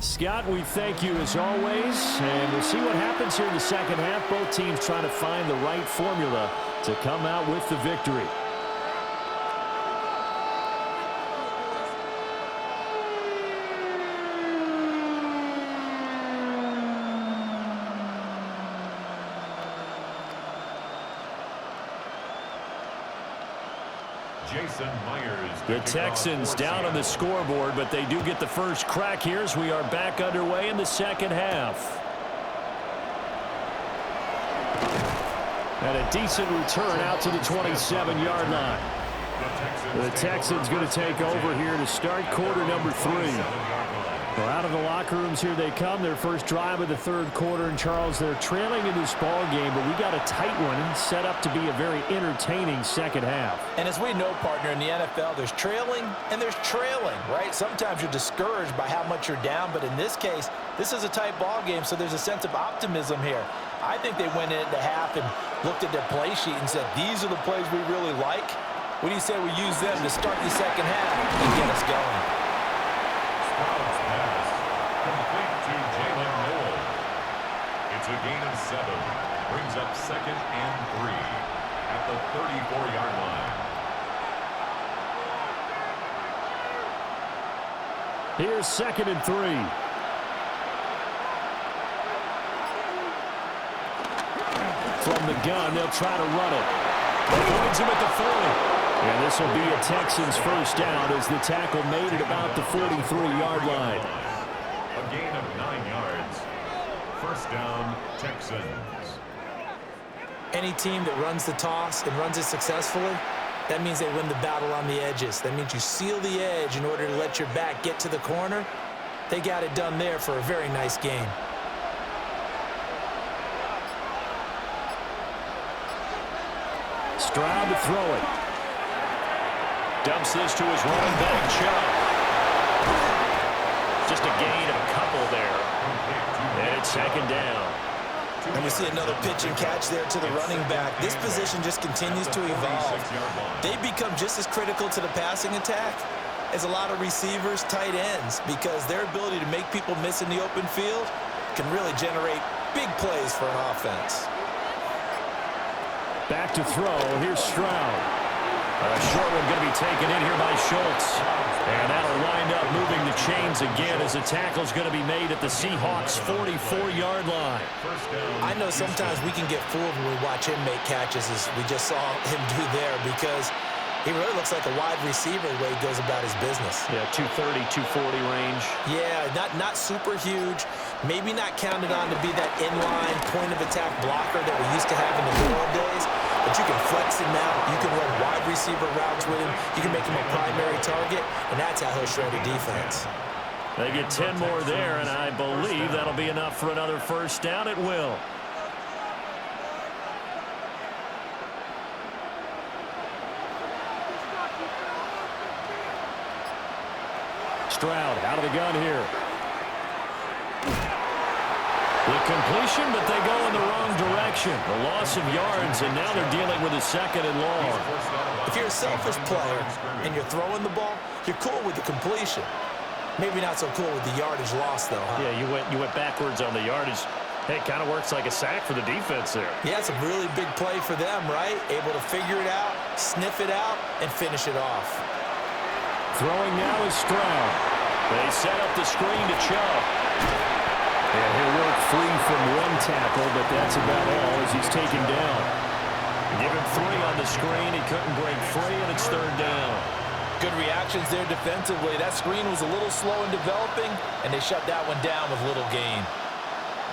Scott, we thank you as always, and we'll see what happens here in the second half. Both teams trying to find the right formula to come out with the victory. The Texans down on the scoreboard, but they do get the first crack here as we are back underway in the second half. And a decent return out to the 27-yard line. The Texans going to take over here to start quarter number 3. Well, out of the locker rooms here they come. Their first drive of the 3rd quarter. And, Charles, they're trailing in this ball game, but we got a tight one set up to be a very entertaining second half. And as we know, partner, in the NFL, there's trailing and there's trailing, right? Sometimes you're discouraged by how much you're down, but in this case, this is a tight ball game, so there's a sense of optimism here. I think they went into half and looked at their play sheet and said, these are the plays we really like. What do you say we use them to start the second half and get us going? A gain of 7. Brings up 2nd and 3 at the 34-yard line. Here's 2nd and 3. the gun. They'll try to run it. Avoids him at the 40. And this will be a Texans first down as the tackle made it about the 43-yard line. A gain of 9 yards. First down, Texans. Any team that runs the toss and runs it successfully, that means they win the battle on the edges. That means you seal the edge in order to let your back get to the corner. They got it done there for a very nice game. Stroud to throw it. Dumps this to his running back, Chubb. Just a gain of a couple there. And it's second down. And we see another pitch and catch there to the running back. This position just continues to evolve. They become just as critical to the passing attack as a lot of receivers, tight ends, because their ability to make people miss in the open field can really generate big plays for an offense. Back to throw. Here's Stroud. A short one going to be taken in here by Schultz. And that'll wind up moving the chains again as the tackle's going to be made at the Seahawks' 44-yard line. I know sometimes we can get fooled when we watch him make catches, as we just saw him do there, because he really looks like a wide receiver the way he goes about his business. Yeah, 230, 240 range. Yeah, not super huge. Maybe not counted on to be that inline point-of-attack blocker that we used to have in the good old days. But you can flex him out. You can run wide receiver routes with him. You can make him a primary target, and that's how he'll shred a defense. They get 10 more there, and I believe that'll be enough for another first down. It will. Stroud out of the gun here. The completion, but they go in the wrong direction. The loss of yards, and now they're dealing with a second and long. If you're a selfish player and you're throwing the ball, you're cool with the completion. Maybe not so cool with the yardage loss, though, huh? Yeah, you went backwards on the yardage. Hey, it kind of works like a sack for the defense there. Yeah, it's a really big play for them, right? Able to figure it out, sniff it out, and finish it off. Throwing now is Stroud. They set up the screen to Chubb. And he'll work free from one tackle, but that's about all as he's taken down. Give him 3 on the screen. He couldn't break free, and it's third down. Good reactions there defensively. That screen was a little slow in developing, and they shut that one down with little gain.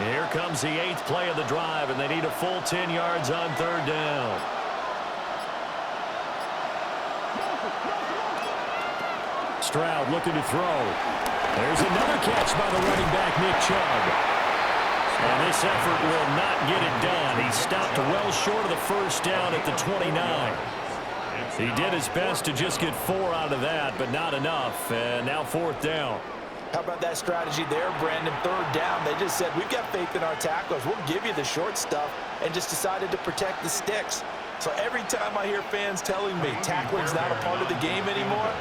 Here comes the 8th play of the drive, and they need a full 10 yards on third down. Stroud looking to throw. There's another catch by the running back, Nick Chubb. And this effort will not get it done. He stopped well short of the first down at the 29. He did his best to just get 4 out of that, but not enough. And now fourth down. How about that strategy there, Brandon? Third down, they just said, we've got faith in our tacklers. We'll give you the short stuff, and just decided to protect the sticks. So every time I hear fans telling me tackling's not a part of the game anymore,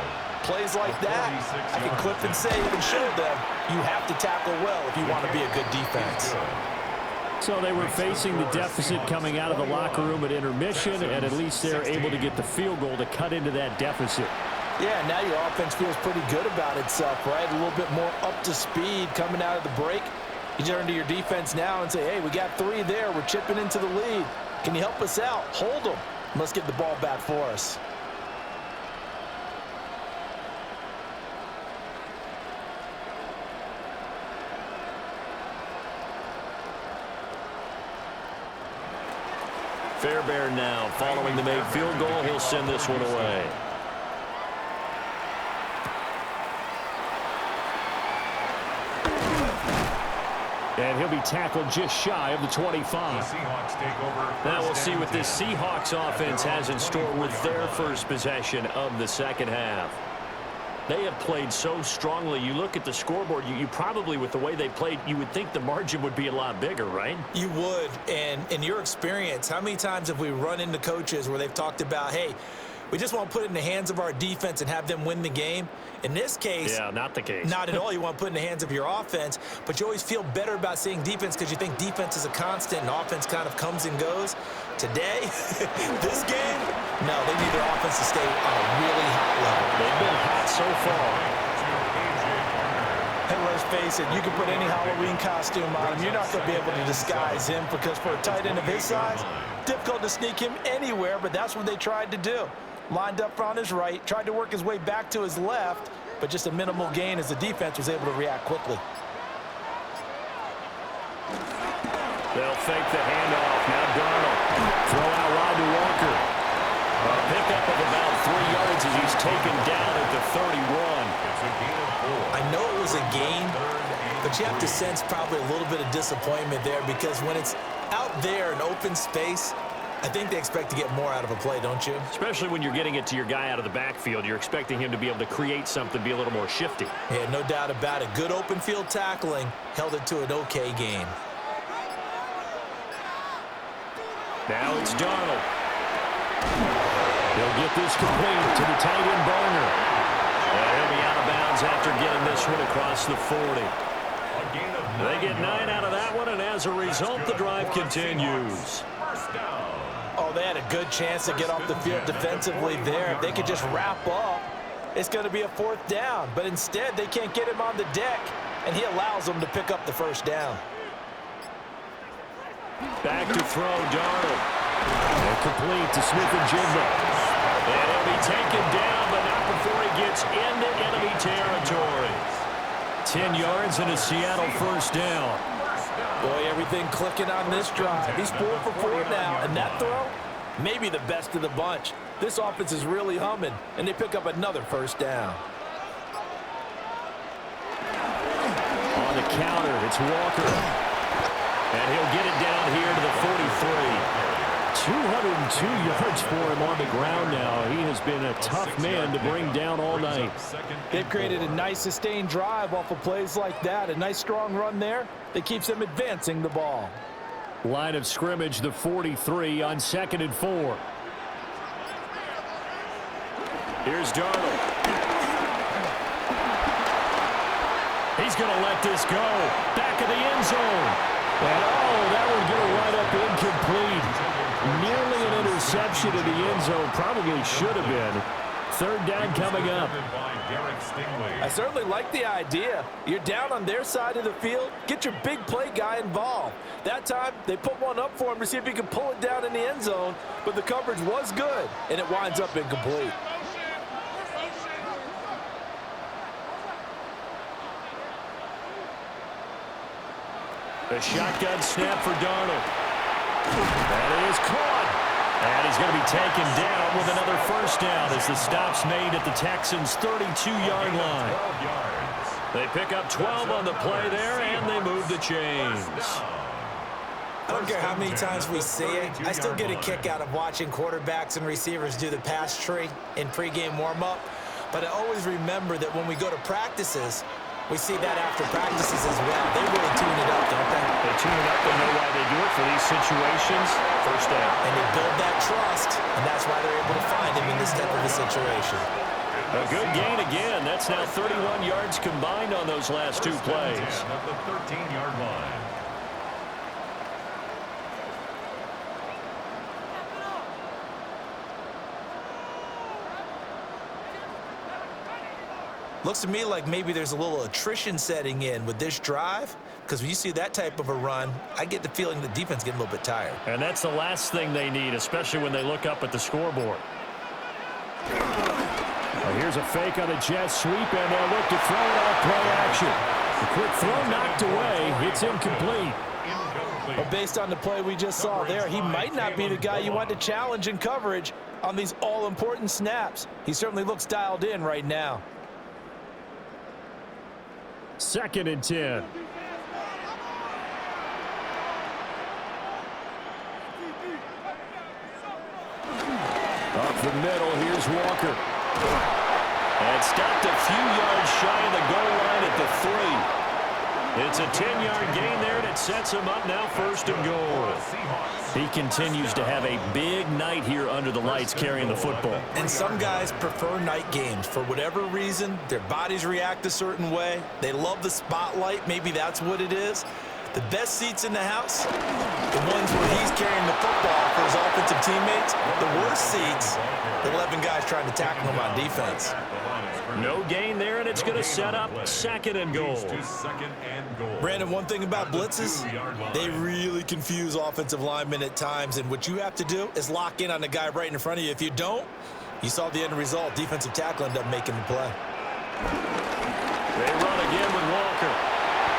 plays like that, I can clip and save and show them you have to tackle well if you want to be a good defense. So they were facing the deficit coming out of the locker room at intermission, and at least they're able to get the field goal to cut into that deficit. Yeah, now your offense feels pretty good about itself, right? A little bit more up to speed coming out of the break. You turn to your defense now and say, hey, we got 3 there. We're chipping into the lead. Can you help us out? Hold them. Let's get the ball back for us. Fairbairn now following the made field goal. He'll send this one away. And he'll be tackled just shy of the 25. Now we'll see what this Seahawks offense has in store with their first possession of the second half. They have played so strongly. You look at the scoreboard, you probably, with the way they played, you would think the margin would be a lot bigger, right? You would. And in your experience, how many times have we run into coaches where they've talked about, hey, we just want to put it in the hands of our defense and have them win the game? In this case, yeah, not the case. Not at all. You want to put it in the hands of your offense, but you always feel better about seeing defense because you think defense is a constant and offense kind of comes and goes. Today, this game, no, they need their offense to stay on a really high level. They've been hot so far. Hey, let's face it, you can put any Halloween costume on him. You're not going to be able to disguise him because for a tight end of his size, difficult to sneak him anywhere, but that's what they tried to do. Lined up on his right, tried to work his way back to his left, but just a minimal gain as the defense was able to react quickly. They'll fake the handoff. Now Darnold. Throw out wide to Walker. A pickup of about 3 yards as he's taken down at the 31. I know it was a gain, but you have to sense probably a little bit of disappointment there because when it's out there in open space, I think they expect to get more out of a play, don't you? Especially when you're getting it to your guy out of the backfield. You're expecting him to be able to create something, be a little more shifty. Yeah, no doubt about it. Good open field tackling held it to an okay gain. Now it's Darnold. He'll get this complete to the tight end Barner. He'll be out of bounds after getting this one across the 40. They get 9 out of that one, and as a result, the drive continues. Oh, they had a good chance to get off the field defensively there. If they could just wrap up, it's going to be a 4th down. But instead, they can't get him on the deck, and he allows them to pick up the 1st down. Back to throw, Darnold. And complete to Smith-Njigba. And he'll be taken down, but not before he gets into enemy territory. 10 yards and a Seattle 1st down. Boy, everything clicking on this drive. He's 4 for 4 now, and that throw, maybe the best of the bunch. This offense is really humming, and they pick up another 1st down. On the counter, it's Walker. And he'll get it down here to the 43. 202 yards for him on the ground now. He has been a tough man to bring down all night. They've created a nice sustained drive off of plays like that. A nice strong run there that keeps them advancing the ball. Line of scrimmage, the 43 on 2nd and 4. Here's Darnold. He's going to let this go. Back of the end zone. And that one going to wind up incomplete. Nearly an interception in the end zone. Probably should have been. 3rd down coming up. I certainly like the idea. You're down on their side of the field. Get your big play guy involved. That time, they put one up for him to see if he can pull it down in the end zone. But the coverage was good, and it winds up incomplete. A shotgun snap for Darnold. That is caught. And he's going to be taken down with another 1st down as the stop's made at the Texans' 32-yard line. They pick up 12 on the play there, and they move the chains. I don't care how many times we see it. I still get a kick out of watching quarterbacks and receivers do the pass tree in pregame warm-up. But I always remember that when we go to practices, we see that after practices as well. They really tune it up, don't they? They tune it up. They know why they do it for these situations. 1st down. And they build that trust, and that's why they're able to find him in this type of a situation. A good gain again. That's now 31 yards combined on those last 2 plays. At the 13-yard line. Looks to me like maybe there's a little attrition setting in with this drive, because when you see that type of a run, I get the feeling the defense getting a little bit tired. And that's the last thing they need, especially when they look up at the scoreboard. Well, here's a fake on the jet sweep, and they'll look to throw it off play action. The quick throw knocked away. It's incomplete. Well, based on the play we just saw there, he might not be the guy you want to challenge in coverage on these all-important snaps. He certainly looks dialed in right now. 2nd and 10. Up the middle, here's Walker. And stopped a few yards shy of the goal line at the 3. It's a 10-yard gain there, and it sets him up now 1st and goal. He continues to have a big night here under the lights carrying the football. And some guys prefer night games. For whatever reason, their bodies react a certain way. They love the spotlight. Maybe that's what it is. The best seats in the house, The ones where he's carrying the football for his offensive teammates, the worst seats, the 11 guys trying to tackle him on defense. No gain there, and it's going to set up second and goal. Brandon, one thing about blitzes, they really confuse offensive linemen at times, and what you have to do is lock in on the guy right in front of you. If you don't, you saw the end result. Defensive tackle ended up making the play. They run again with Walker.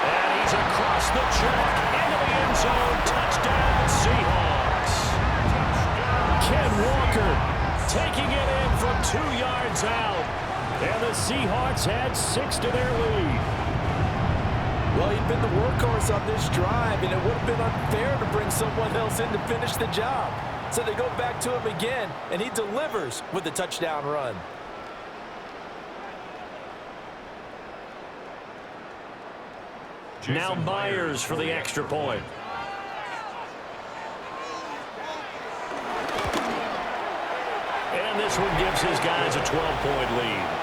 And he's across the chalk into the end zone. Touchdown, Seahawks. Ken Walker taking it in from 2 yards out. And the Seahawks had 6 to their lead. Well, he'd been the workhorse on this drive, and it would have been unfair to bring someone else in to finish the job. So they go back to him again, and he delivers with the touchdown run. Now Myers for the extra point. And this one gives his guys a 12-point lead.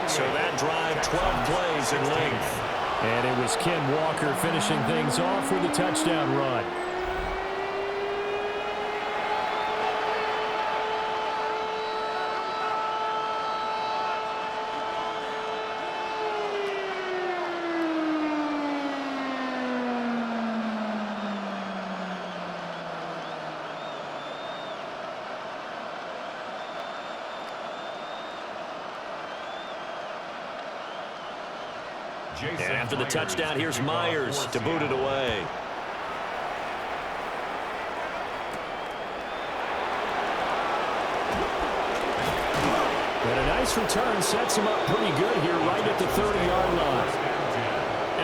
So that drive, 12 plays in length. And it was Ken Walker finishing things off with a touchdown run. And after the touchdown, here's Myers to boot it away. But a nice return sets him up pretty good here right at the 30-yard line.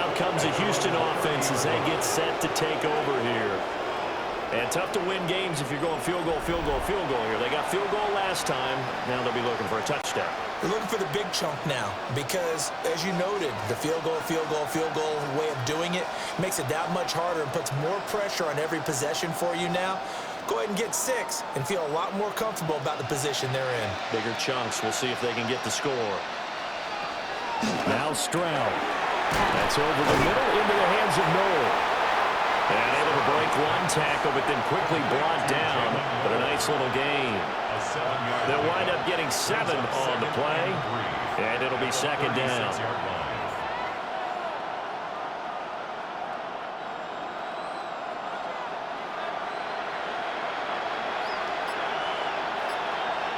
Out comes the Houston offense as they get set to take over here. And tough to win games if you're going field goal, field goal, field goal here. They got field goal last time. Now they'll be looking for a touchdown. They're looking for the big chunk now because, as you noted, the field goal way of doing it makes it that much harder and puts more pressure on every possession for you now. Go ahead and get 6 and feel a lot more comfortable about the position they're in. Bigger chunks. We'll see if they can get the score. Now Stroud. That's over the middle into the hands of Noel. And able to break one tackle, but then quickly brought down. But a nice little gain. They'll wind up getting 7 on the play, and it'll be second down.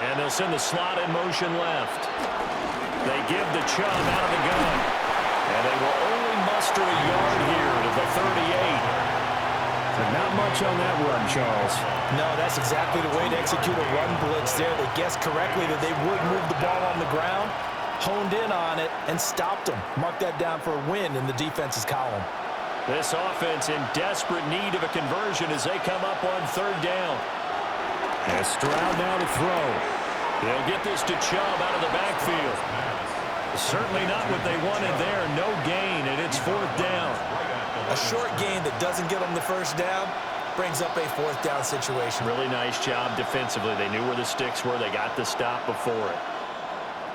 And they'll send the slot in motion left. They give the Chubb out of the gun. And they will only muster a yard here to the 38. But not much on that run, Charles. No, that's exactly the way to execute a run blitz there. They guessed correctly that they would move the ball on the ground, honed in on it, and stopped them. Mark that down for a win in the defense's column. This offense in desperate need of a conversion as they come up on third down. And Stroud now to throw. They'll get this to Chubb out of the backfield. Certainly not what they wanted there. No gain, and it's fourth down. A short gain that doesn't get them the first down brings up a fourth down situation. Really nice job defensively. They knew where the sticks were. They got the stop before it.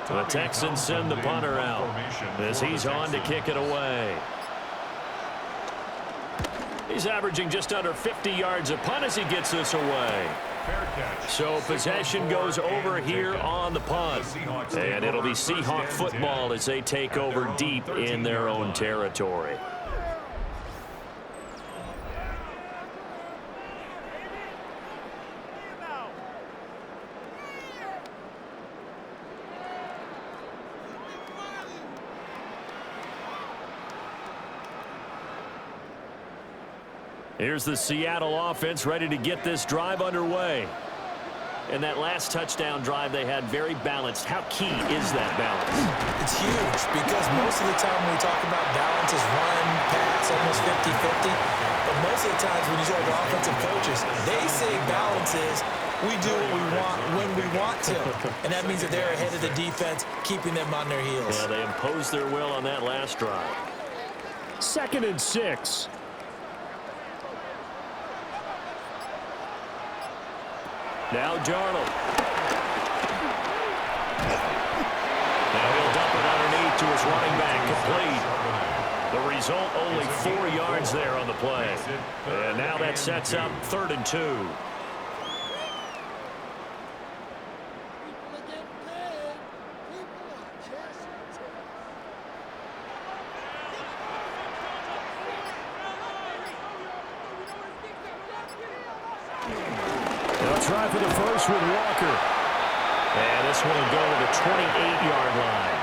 So the Texans send the punter out as he's on to kick it away. He's averaging just under 50 yards a punt as he gets this away. So possession goes over here on the punt. And it'll be Seahawk football as they take over deep in their own territory. Here's the Seattle offense ready to get this drive underway. And that last touchdown drive they had very balanced. How key is that balance? It's huge because most of the time when we talk about balance is run, pass, almost 50-50. But most of the times when you talk to offensive coaches, they say balance is we do what we want when we want to. And that means that they're ahead of the defense, keeping them on their heels. Yeah, they imposed their will on that last drive. 2nd and 6. Now Darnold. Now he'll dump it underneath to his running back, complete. The result, only 4 yards there on the play. And now that sets up 3rd and 2. They'll try for the first with Walker. And this one will go to the 28-yard line.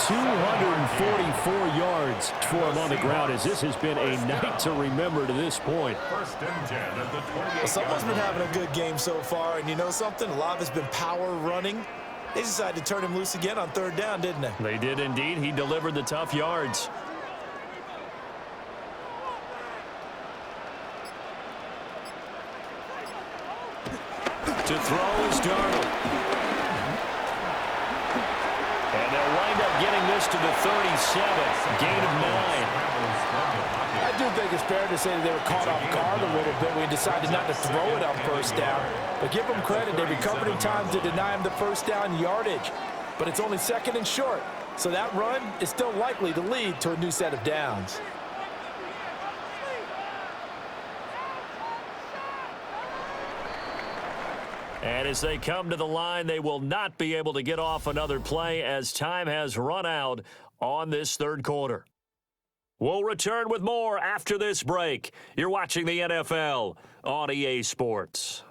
244 yards for him on the ground, as this has been a night to remember to this point. First and 10 at the 28. Well, someone's been having a good game so far, and you know something? A lot of it's been power running. They decided to turn him loose again on 3rd down, didn't they? They did indeed. He delivered the tough yards. To throw is Darnold. And they'll wind up getting this to the 37. Gain of 9. I do think it's fair to say that they were caught off guard a little bit when he decided not to throw it on 1st down. But give them credit. They recovered in time to deny him the 1st down yardage. But it's only 2nd and short. So that run is still likely to lead to a new set of downs. And as they come to the line, they will not be able to get off another play as time has run out on this 3rd quarter. We'll return with more after this break. You're watching the NFL on EA Sports.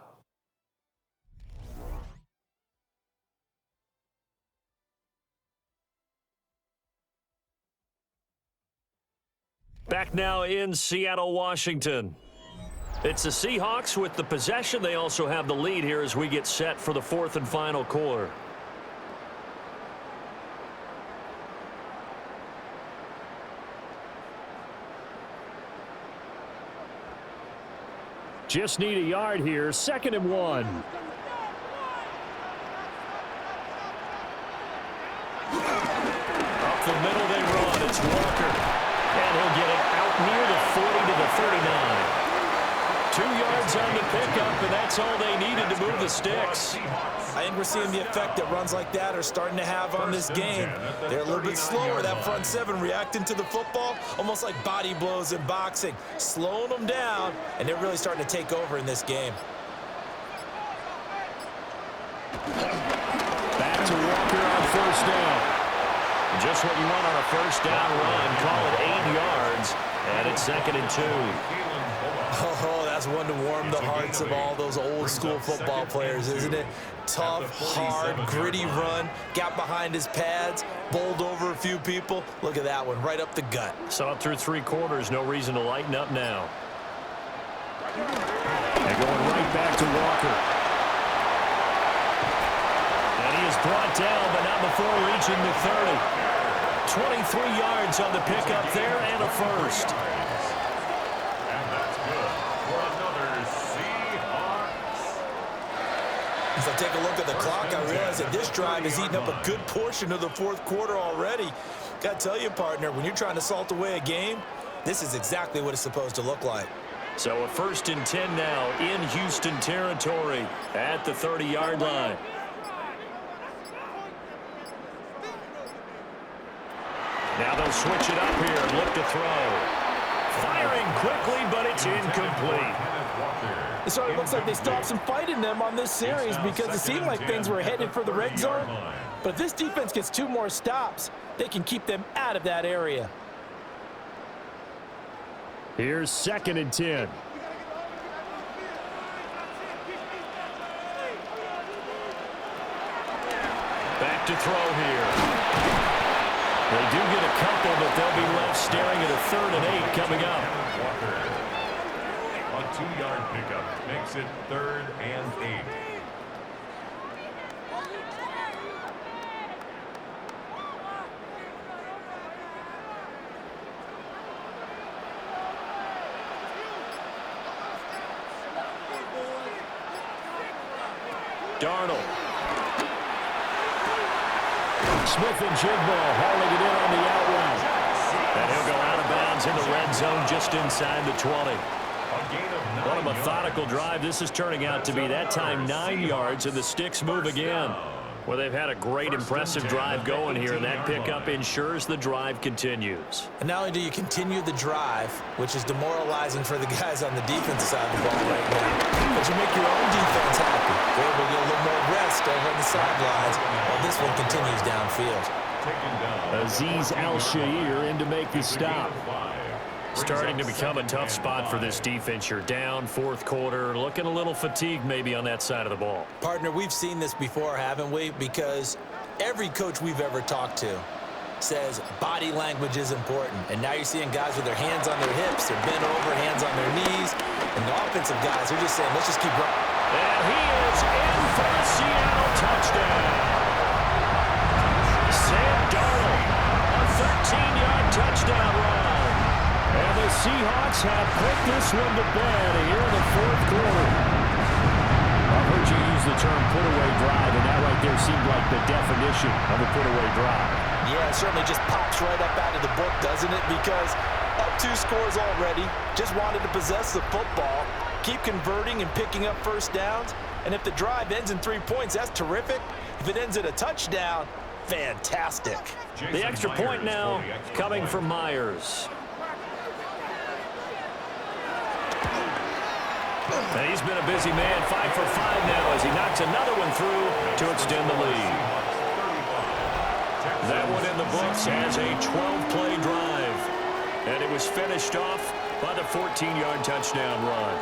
Back now in Seattle, Washington. It's the Seahawks with the possession. They also have the lead here as we get set for the 4th and final quarter. Just need a yard here. 2nd and 1. Up the middle they run. It's Walker. And he'll get it out near the 40 to the 39. 2 yards on the pickup, and that's all they needed to move the sticks. I think we're seeing the effect that runs like that are starting to have on this game. They're a little bit slower, that front 7, reacting to the football, almost like body blows in boxing, slowing them down, and they're really starting to take over in this game. Back to Walker on 1st down. Just what you want on a 1st down run. Call it 8 yards, and it's 2nd and 2. Oh, that's one to warm the hearts of all those old-school football players, isn't it? Tough, hard, gritty run, got behind his pads, bowled over a few people. Look at that one, right up the gut. Saw it through 3 quarters, no reason to lighten up now. And going right back to Walker. And he is brought down, but not before reaching the 30. 23 yards on the pickup there, and a 1st. As I take a look at the clock, I realize that this drive has eaten up a good portion of the 4th quarter already. Got to tell you, partner, when you're trying to salt away a game, this is exactly what it's supposed to look like. So a 1st and 10 now in Houston territory at the 30-yard line. Now they'll switch it up here and look to throw. Firing quickly, but it's incomplete. So it looks like they still have some fight in them on this series because it seemed like things were headed for the red zone. But if this defense gets 2 more stops, they can keep them out of that area. Here's 2nd and 10. Back to throw here. They do get a couple, but they'll be left staring at a 3rd and 8 coming up. A 2-yard pickup makes it 3rd and 8. Darnold. Smith and Jigba hauling it in on the out route. And he'll go out of bounds in the red zone just inside the 20. What a methodical drive this is turning out to be. That time 9 yards, and the sticks move again. Well, they've had a great, impressive drive going here, and that pickup ensures the drive continues. And not only do you continue the drive, which is demoralizing for the guys on the defensive side of the ball right now, but you make your own defense happy. They're able to get a little more rest over on the sidelines while this one continues downfield. Azeez Al-Shaair in to make the stop. Starting to become a tough spot for this defense. You're down, fourth quarter, looking a little fatigued maybe on that side of the ball. Partner, we've seen this before, haven't we? Because every coach we've ever talked to says body language is important. And now you're seeing guys with their hands on their hips, they're bent over, hands on their knees. And the offensive guys are just saying, let's just keep running. And he is in for a Seattle touchdown. Sam Darnold, a 13-yard touchdown run. And the Seahawks have put this one to bed here in the fourth quarter. I heard you use the term put-away drive, and that right there seemed like the definition of a put-away drive. Yeah, it certainly just pops right up out of the book, doesn't it? Because up 2 scores already, just wanted to possess the football, keep converting and picking up first downs. And if the drive ends in 3 points, that's terrific. If it ends in a touchdown, fantastic. The extra point now coming from Myers. And he's been a busy man, 5 for 5 now as he knocks another one through to extend the lead. That one in the books as a 12-play drive. And it was finished off by the 14-yard touchdown run.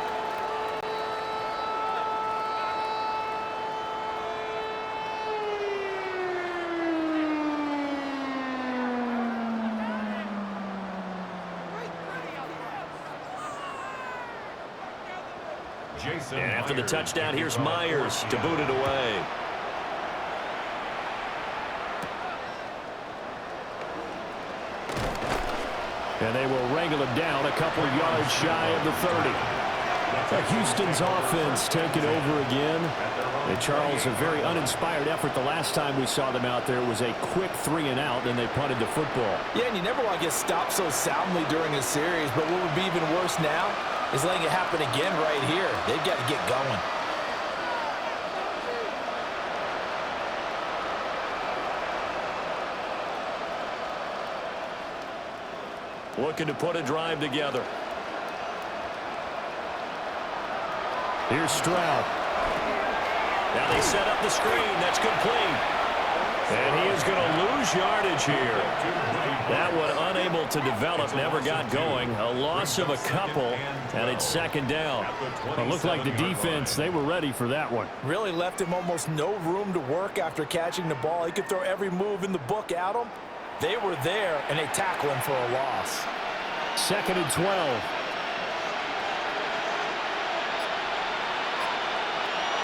And after the touchdown, here's Myers to boot it away. And they will wrangle him down a couple of yards shy of the 30. Houston's offense taking over again. And Charles, a very uninspired effort the last time we saw them out there. It was a quick 3-and-out, then they punted the football. Yeah, and you never want to get stopped so soundly during a series, but what would be even worse now is letting it happen again right here. They've got to get going. Looking to put a drive together. Here's Stroud. Now they set up the screen. That's complete. And he is going to lose yardage here. That one unable to develop, never got going. A loss of a couple, and it's second down. It looked like the defense, they were ready for that one. Really left him almost no room to work after catching the ball. He could throw every move in the book at him. They were there, and they tackle him for a loss. 2nd and 12.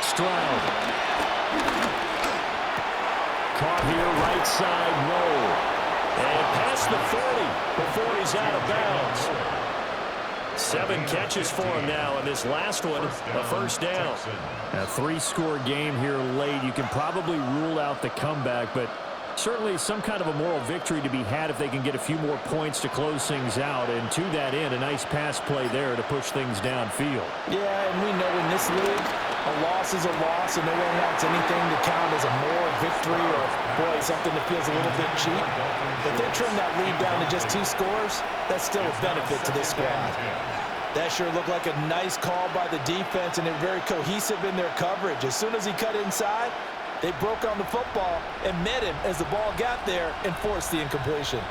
Stroud. Caught here, right side, no. And past the 40 before he's out of bounds. 7 catches for him now, and this last one, a first down. A 3-score game here late. You can probably rule out the comeback, but certainly some kind of a moral victory to be had if they can get a few more points to close things out. And to that end, a nice pass play there to push things downfield. Yeah, and we know in this league, a loss is a loss, and no one wants anything to count as a moral victory or, boy, something that feels a little bit cheap. If they trim that lead down to just 2 scores, that's still a benefit to this squad. That sure looked like a nice call by the defense, and they're very cohesive in their coverage. As soon as he cut inside, they broke on the football and met him as the ball got there and forced the incompletion.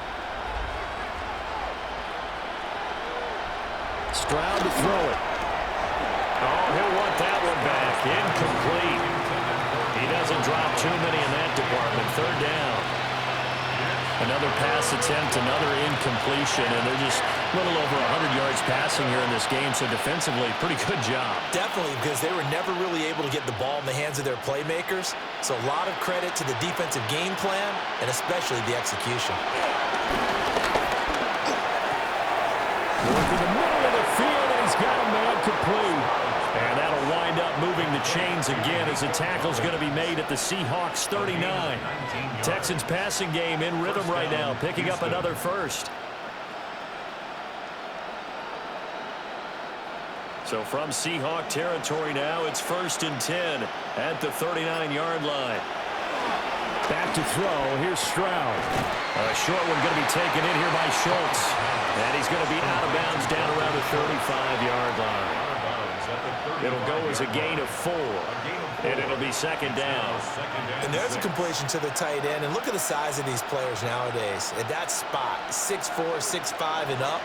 Stroud to throw it. Oh, he'll want that one back. Incomplete. He doesn't drop too many in that department. 3rd down. Another pass attempt, another incompletion, and they're just a little over 100 yards passing here in this game, so defensively, pretty good job. Definitely, because they were never really able to get the ball in the hands of their playmakers, so a lot of credit to the defensive game plan, and especially the execution. Working the middle of the field, and he's got a man complete. And that'll wind up moving the chains again as the tackle's going to be made at the Seahawks 39. Texans passing game in rhythm right now, picking up another first. So from Seahawk territory now, it's 1st and 10 at the 39-yard line. Back to throw. Here's Stroud. A short one going to be taken in here by Schultz. And he's going to be out of bounds down around the 35-yard line. It'll go as a gain of 4. And it'll be second down. And there's a completion to the tight end. And look at the size of these players nowadays. At that spot, 6'4", 6'5", and up.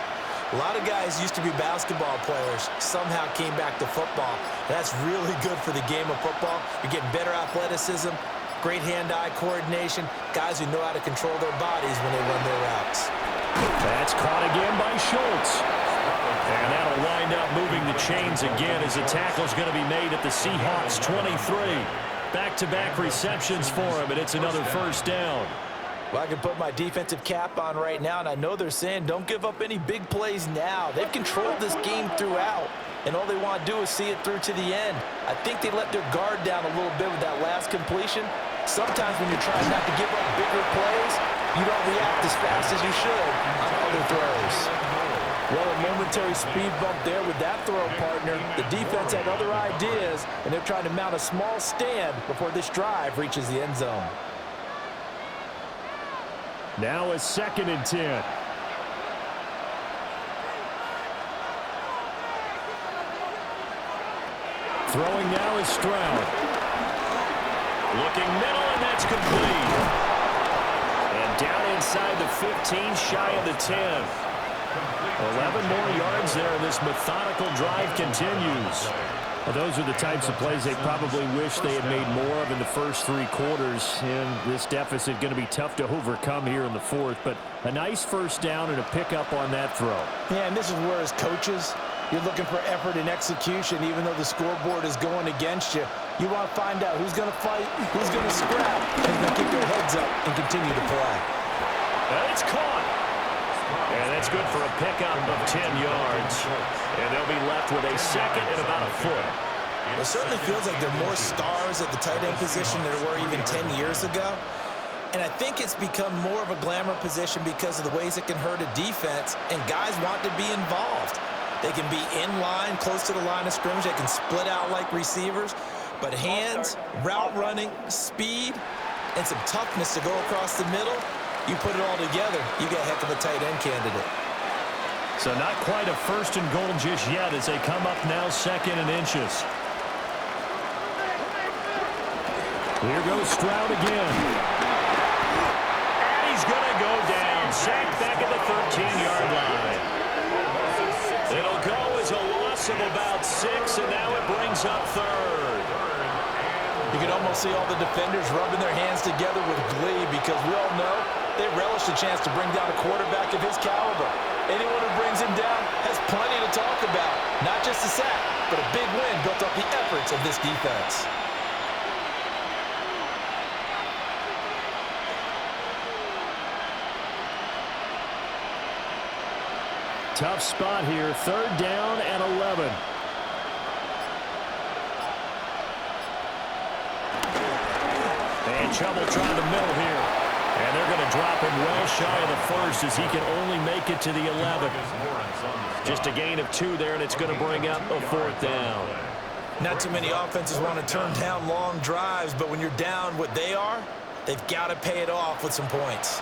A lot of guys used to be basketball players, somehow came back to football. That's really good for the game of football. You're getting better athleticism, great hand-eye coordination, guys who know how to control their bodies when they run their routes. That's caught again by Schultz. And that'll wind up moving the chains again as the tackle's going to be made at the Seahawks 23. Back-to-back receptions for him, and it's another first down. Well, I can put my defensive cap on right now, and I know they're saying don't give up any big plays now. They've controlled this game throughout, and all they want to do is see it through to the end. I think they let their guard down a little bit with that last completion. Sometimes when you're trying not to give up bigger plays, you don't react as fast as you should on other throws. Well, a momentary speed bump there with that throw, partner. The defense had other ideas, and they're trying to mount a small stand before this drive reaches the end zone. Now a 2nd and 10. Throwing now is Stroud. Looking middle, and that's complete. And down inside the 15, shy of the 10. 11 more yards there, and this methodical drive continues. Well, those are the types of plays they probably wish they had made more of in the first 3 quarters. And this deficit going to be tough to overcome here in the 4th. But a nice first down and a pickup on that throw. Yeah, and this is where as coaches, you're looking for effort and execution, even though the scoreboard is going against you. You want to find out who's going to fight, who's going to scrap, and who's going to keep their heads up and continue to play. And it's caught. And that's good for a pickup of 10 yards. And they'll be left with a 2nd and about a foot. It certainly feels like there are more stars at the tight end position than there were even 10 years ago. And I think it's become more of a glamour position because of the ways it can hurt a defense, and guys want to be involved. They can be in line, close to the line of scrimmage. They can split out like receivers. But hands, route running, speed, and some toughness to go across the middle, you put it all together, you get a heck of a tight end candidate. So not quite a 1st and goal just yet as they come up now 2nd and inches. Here goes Stroud again. And he's going to go down. Sacked back at the 13-yard line. It'll go as a loss of about 6, and now it brings up 3rd. You can almost see all the defenders rubbing their hands together with glee because we all know they relish the chance to bring down a quarterback of his caliber. Anyone who brings him down has plenty to talk about. Not just a sack, but a big win built off the efforts of this defense. Tough spot here. 3rd down and 11. And trouble trying to middle here. And they're going to drop him well shy of the 1st as he can only make it to the 11. Just a gain of 2 there, and it's going to bring up a 4th down. Not too many offenses want to turn down long drives, but when you're down what they are, they've got to pay it off with some points.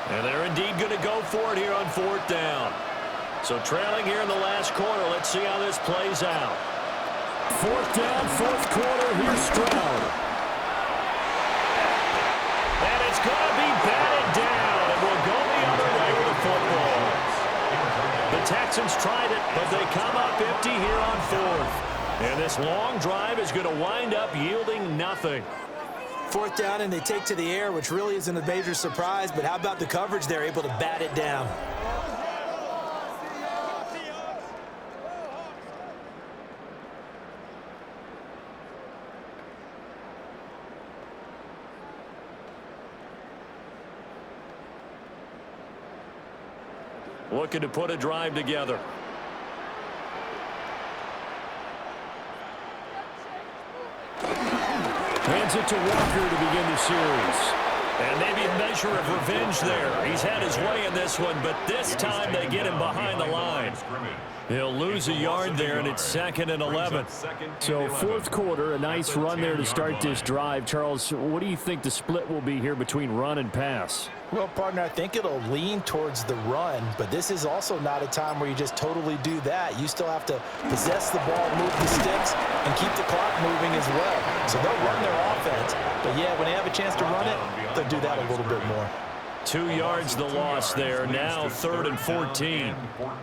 And they're indeed going to go for it here on 4th down. So trailing here in the last quarter. Let's see how this plays out. 4th down, 4th quarter. Here's Stroud. And it's going to be batted down. And we'll go the other way with the football. The Texans tried it, but they come up empty here on 4th. And this long drive is going to wind up yielding nothing. 4th down, and they take to the air, which really isn't a major surprise, but how about the coverage? They're able to bat it down. Looking to put a drive together. Hands it to Walker to begin the series. And maybe a measure of revenge there. He's had his way in this one, but this time they get him behind the line. He'll lose a yard there, and it's 2nd and 11. So fourth quarter, a nice run there to start this drive. Charles, what do you think the split will be here between run and pass? Well, partner, I think it'll lean towards the run, but this is also not a time where you just totally do that. You still have to possess the ball, move the sticks, and keep the clock moving as well. So they'll run their offense, but yeah, when they have a chance to run it, they'll do that a little bit more. 2 yards the loss there. Now 3rd and 14.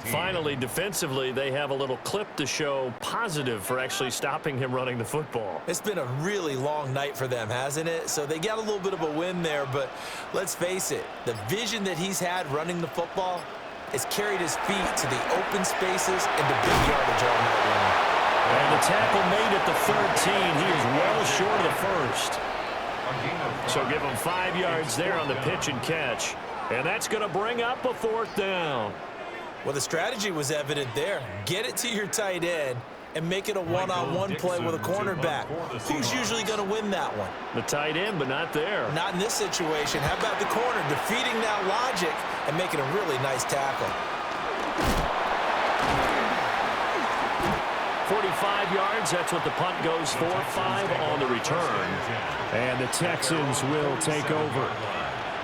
Finally, defensively, they have a little clip to show positive for actually stopping him running the football. It's been a really long night for them, hasn't it? So they got a little bit of a win there, but let's face it, the vision that he's had running the football has carried his feet to the open spaces and the big yardage all night long. And the tackle made at the 13. He is well short of the first. So give him 5 yards there on the pitch and catch. And that's going to bring up a 4th down. Well, the strategy was evident there. Get it to your tight end and make it a one-on-one play with a cornerback. Who's usually going to win that one? The tight end, but not there. Not in this situation. How about the corner defeating that logic and making a really nice tackle? 45 yards, that's what the punt goes for. 5 on the return. And the Texans will take over.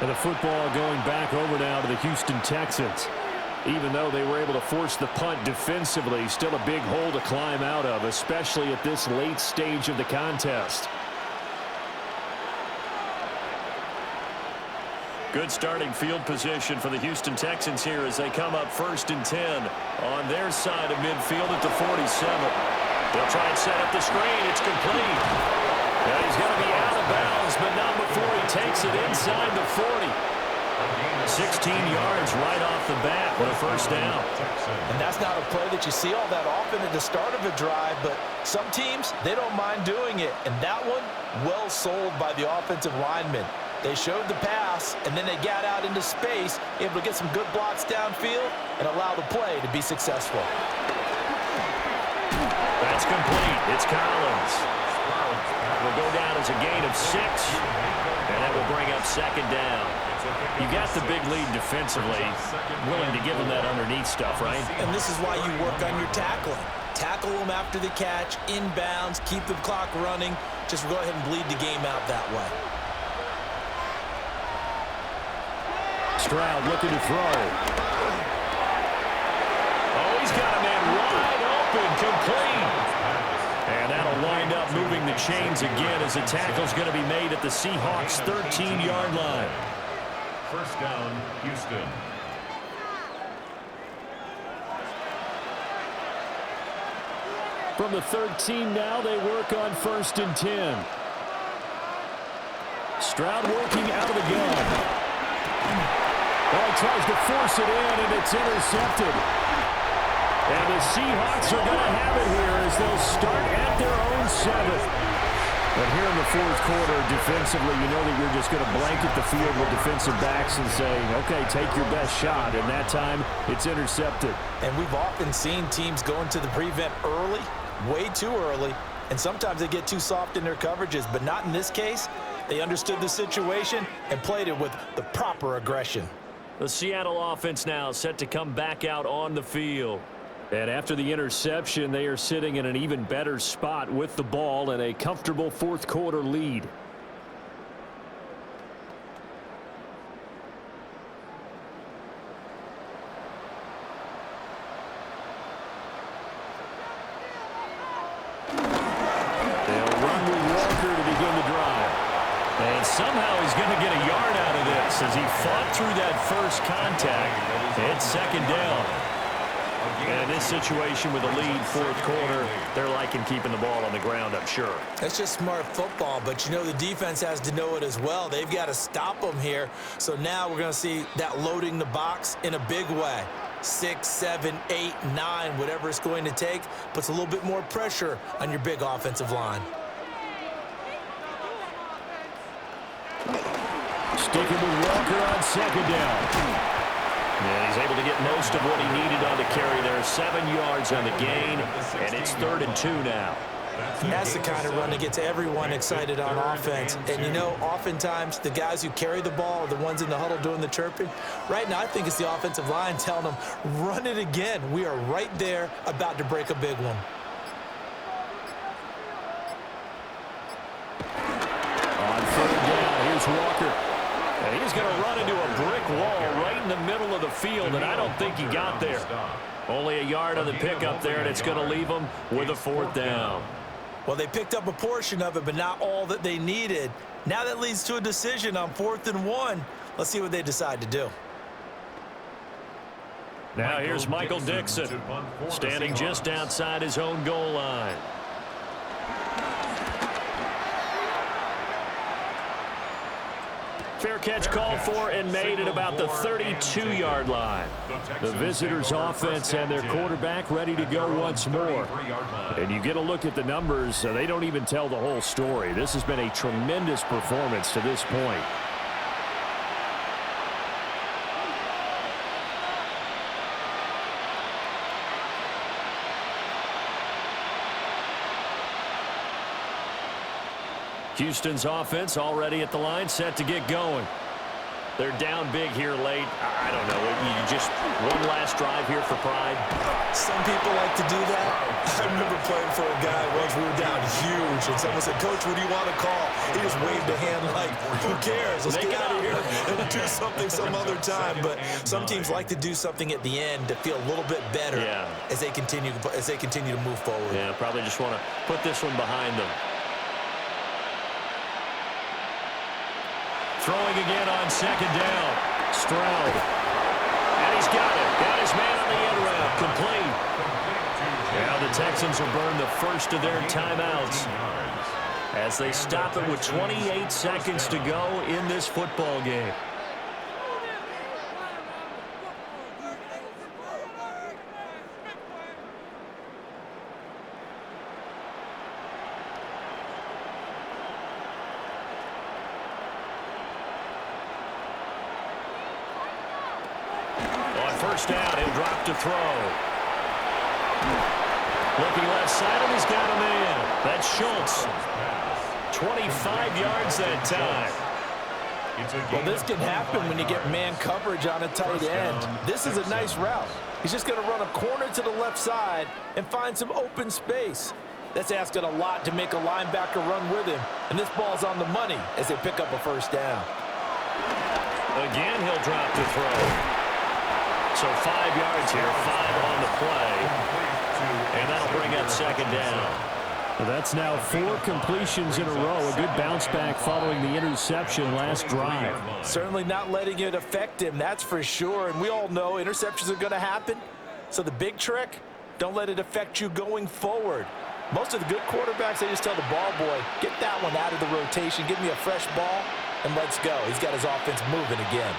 And the football going back over now to the Houston Texans. Even though they were able to force the punt defensively, still a big hole to climb out of, especially at this late stage of the contest. Good starting field position for the Houston Texans here as they come up 1st and 10 on their side of midfield at the 47. They'll try and set up the screen. It's complete. And he's going to be out of bounds, but not before he takes it inside the 40. 16 yards right off the bat with a 1st down. And that's not a play that you see all that often at the start of a drive, but some teams, they don't mind doing it. And that one, well sold by the offensive lineman. They showed the pass, and then they got out into space, able to get some good blocks downfield and allow the play to be successful. That's complete. It's Collins. Will go down as a gain of 6, and that will bring up 2nd down. You got the big lead defensively, willing to give them that underneath stuff, right? And this is why you work on your tackling. Tackle them after the catch, inbounds, keep the clock running. Just go ahead and bleed the game out that way. Stroud looking to throw. Oh, he's got a man wide open, complete. And that'll wind up moving the chains again as the tackle's going to be made at the Seahawks' 13-yard line. 1st down, Houston. From the 13 now, they work on 1st and 10. Stroud working out of the gun. Oh, tries to force it in, and it's intercepted. And the Seahawks are going to have it here as they'll start at their own 7. But here in the 4th quarter, defensively, you know that you're just going to blanket the field with defensive backs and say, okay, take your best shot. And that time, it's intercepted. And we've often seen teams go into the prevent early, way too early, and sometimes they get too soft in their coverages, but not in this case. They understood the situation and played it with the proper aggression. The Seattle offense now set to come back out on the field. And after the interception, they are sitting in an even better spot with the ball and a comfortable 4th quarter lead. They'll run with Walker to begin the drive. And somehow he's going to get a yard out of this as he fought through that first contact. It's 2nd down. And in this situation with a lead 4th quarter, they're liking keeping the ball on the ground, I'm sure. That's just smart football, but you know the defense has to know it as well. They've got to stop them here. So now we're going to see that loading the box in a big way. 6, 7, 8, 9, whatever it's going to take, puts a little bit more pressure on your big offensive line. Sticking with Walker on 2nd down. And he's able to get most of what he needed on the carry there. 7 yards on the gain, and it's 3rd and 2 now. That's the kind of run that gets everyone excited on offense. And, you know, oftentimes the guys who carry the ball are the ones in the huddle doing the chirping. Right now, I think it's the offensive line telling them, run it again. We are right there about to break a big one. On third down, here's Walker. And he's going to run into a brick wall right in the middle of the field, and I don't think he got there. Only a yard on the pickup there, and it's going to leave him with a fourth down. Well, they picked up a portion of it, but not all that they needed. Now that leads to a decision on 4th and 1. Let's see what they decide to do. Now here's Michael Dixon, standing just outside his own goal line. Fair catch called for and made at about the 32-yard line. The visitors' offense and their quarterback ready to go once more. And you get a look at the numbers, they don't even tell the whole story. This has been a tremendous performance to this point. Houston's offense already at the line, set to get going. They're down big here late. I don't know. You just one last drive here for pride. Some people like to do that. I remember playing for a guy once. We were down huge, and someone said, "Coach, what do you want to call?" He just waved a hand like, "Who cares? Let's get out of here and do something some other time." But some teams like to do something at the end to feel a little bit better as they continue to move forward. Yeah, probably just want to put this one behind them. Throwing again on second down. Stroud. And he's got it. Got his man on the end route. Complete. Now the Texans will burn the first of their timeouts as they stop it with 28 seconds to go in this football game. First down, he'll drop to throw. Looking left side, and he's got a man. That's Schultz. 25 yards that time. Well, this can happen when you get man coverage on a tight end. This is a nice route. He's just going to run a corner to the left side and find some open space. That's asking a lot to make a linebacker run with him. And this ball's on the money as they pick up a first down. Again, he'll drop to throw. So 5 yards here, 5 on the play. And that'll bring up second down. Well, that's now 4 completions in a row. A good bounce back following the interception last drive. Certainly not letting it affect him, that's for sure. And we all know interceptions are going to happen. So the big trick, don't let it affect you going forward. Most of the good quarterbacks, they just tell the ball boy, get that one out of the rotation, give me a fresh ball, and let's go. He's got his offense moving again.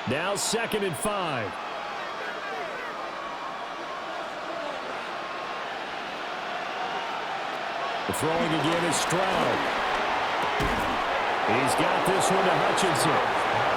Now 2nd and 5. The throwing again is Stroud. He's got this one to Hutchinson.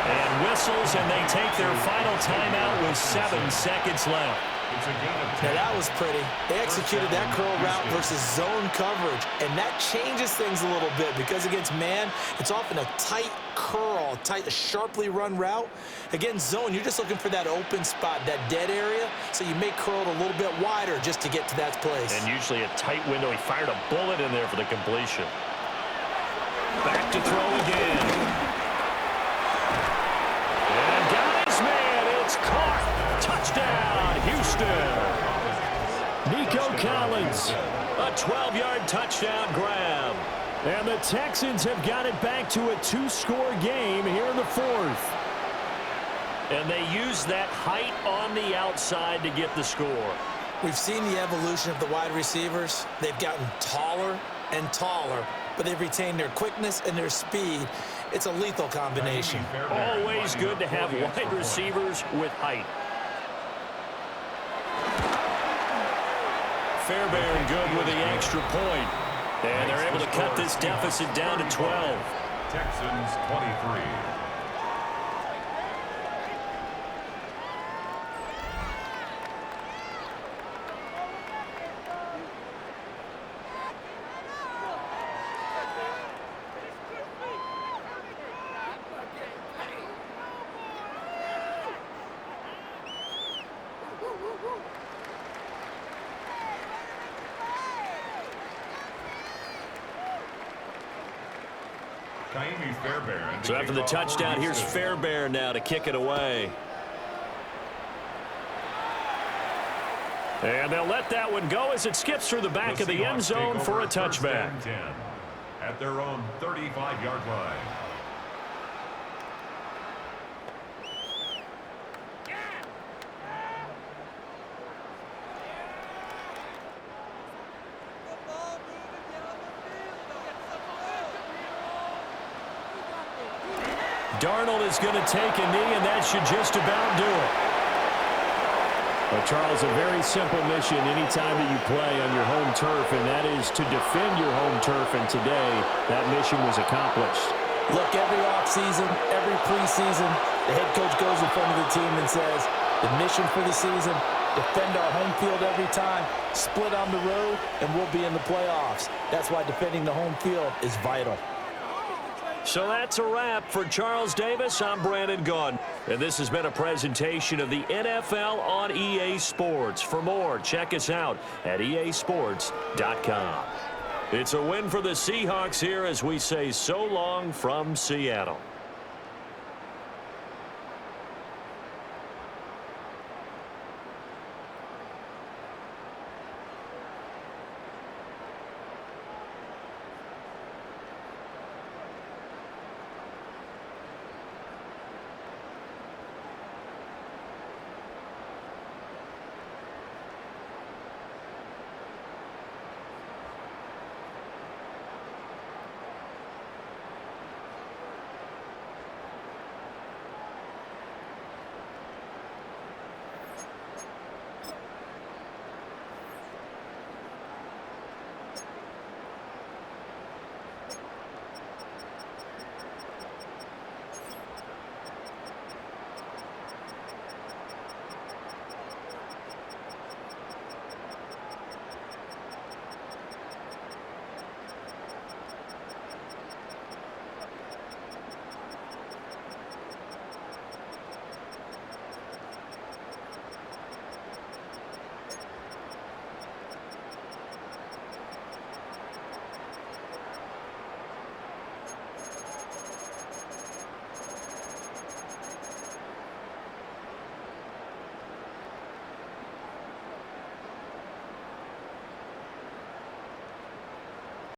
And whistles, and they take their final timeout with 7 seconds left. Now that was pretty. They executed that curl route versus zone coverage, and that changes things a little bit because against man, it's often a tight curl, tight, sharply run route. Against zone, you're just looking for that open spot, that dead area, so you may curl it a little bit wider just to get to that place. And usually a tight window. He fired a bullet in there for the completion. Back to throw again. And got his man. It's caught. Touchdown, Houston. Nico Collins, a 12-yard touchdown grab. And the Texans have got it back to a 2-score game here in the 4th. And they use that height on the outside to get the score. We've seen the evolution of the wide receivers. They've gotten taller and taller, but they've retained their quickness and their speed. It's a lethal combination. Always good to have wide receivers with height. Fairbairn good with the extra point. And they're able to cut this deficit down to 12. Texans 23. So after the touchdown, here's Fairbairn now to kick it away. And they'll let that one go as it skips through the back of the end zone for a touchback. At their own 35-yard line. Darnold is going to take a knee, and that should just about do it. Well, Charles, a very simple mission anytime that you play on your home turf, and that is to defend your home turf, and today that mission was accomplished. Look, every offseason, every preseason, the head coach goes in front of the team and says, the mission for the season, defend our home field every time, split on the road, and we'll be in the playoffs. That's why defending the home field is vital. So that's a wrap for Charles Davis. I'm Brandon Gaudin, and this has been a presentation of the NFL on EA Sports. For more, check us out at easports.com. It's a win for the Seahawks here as we say so long from Seattle.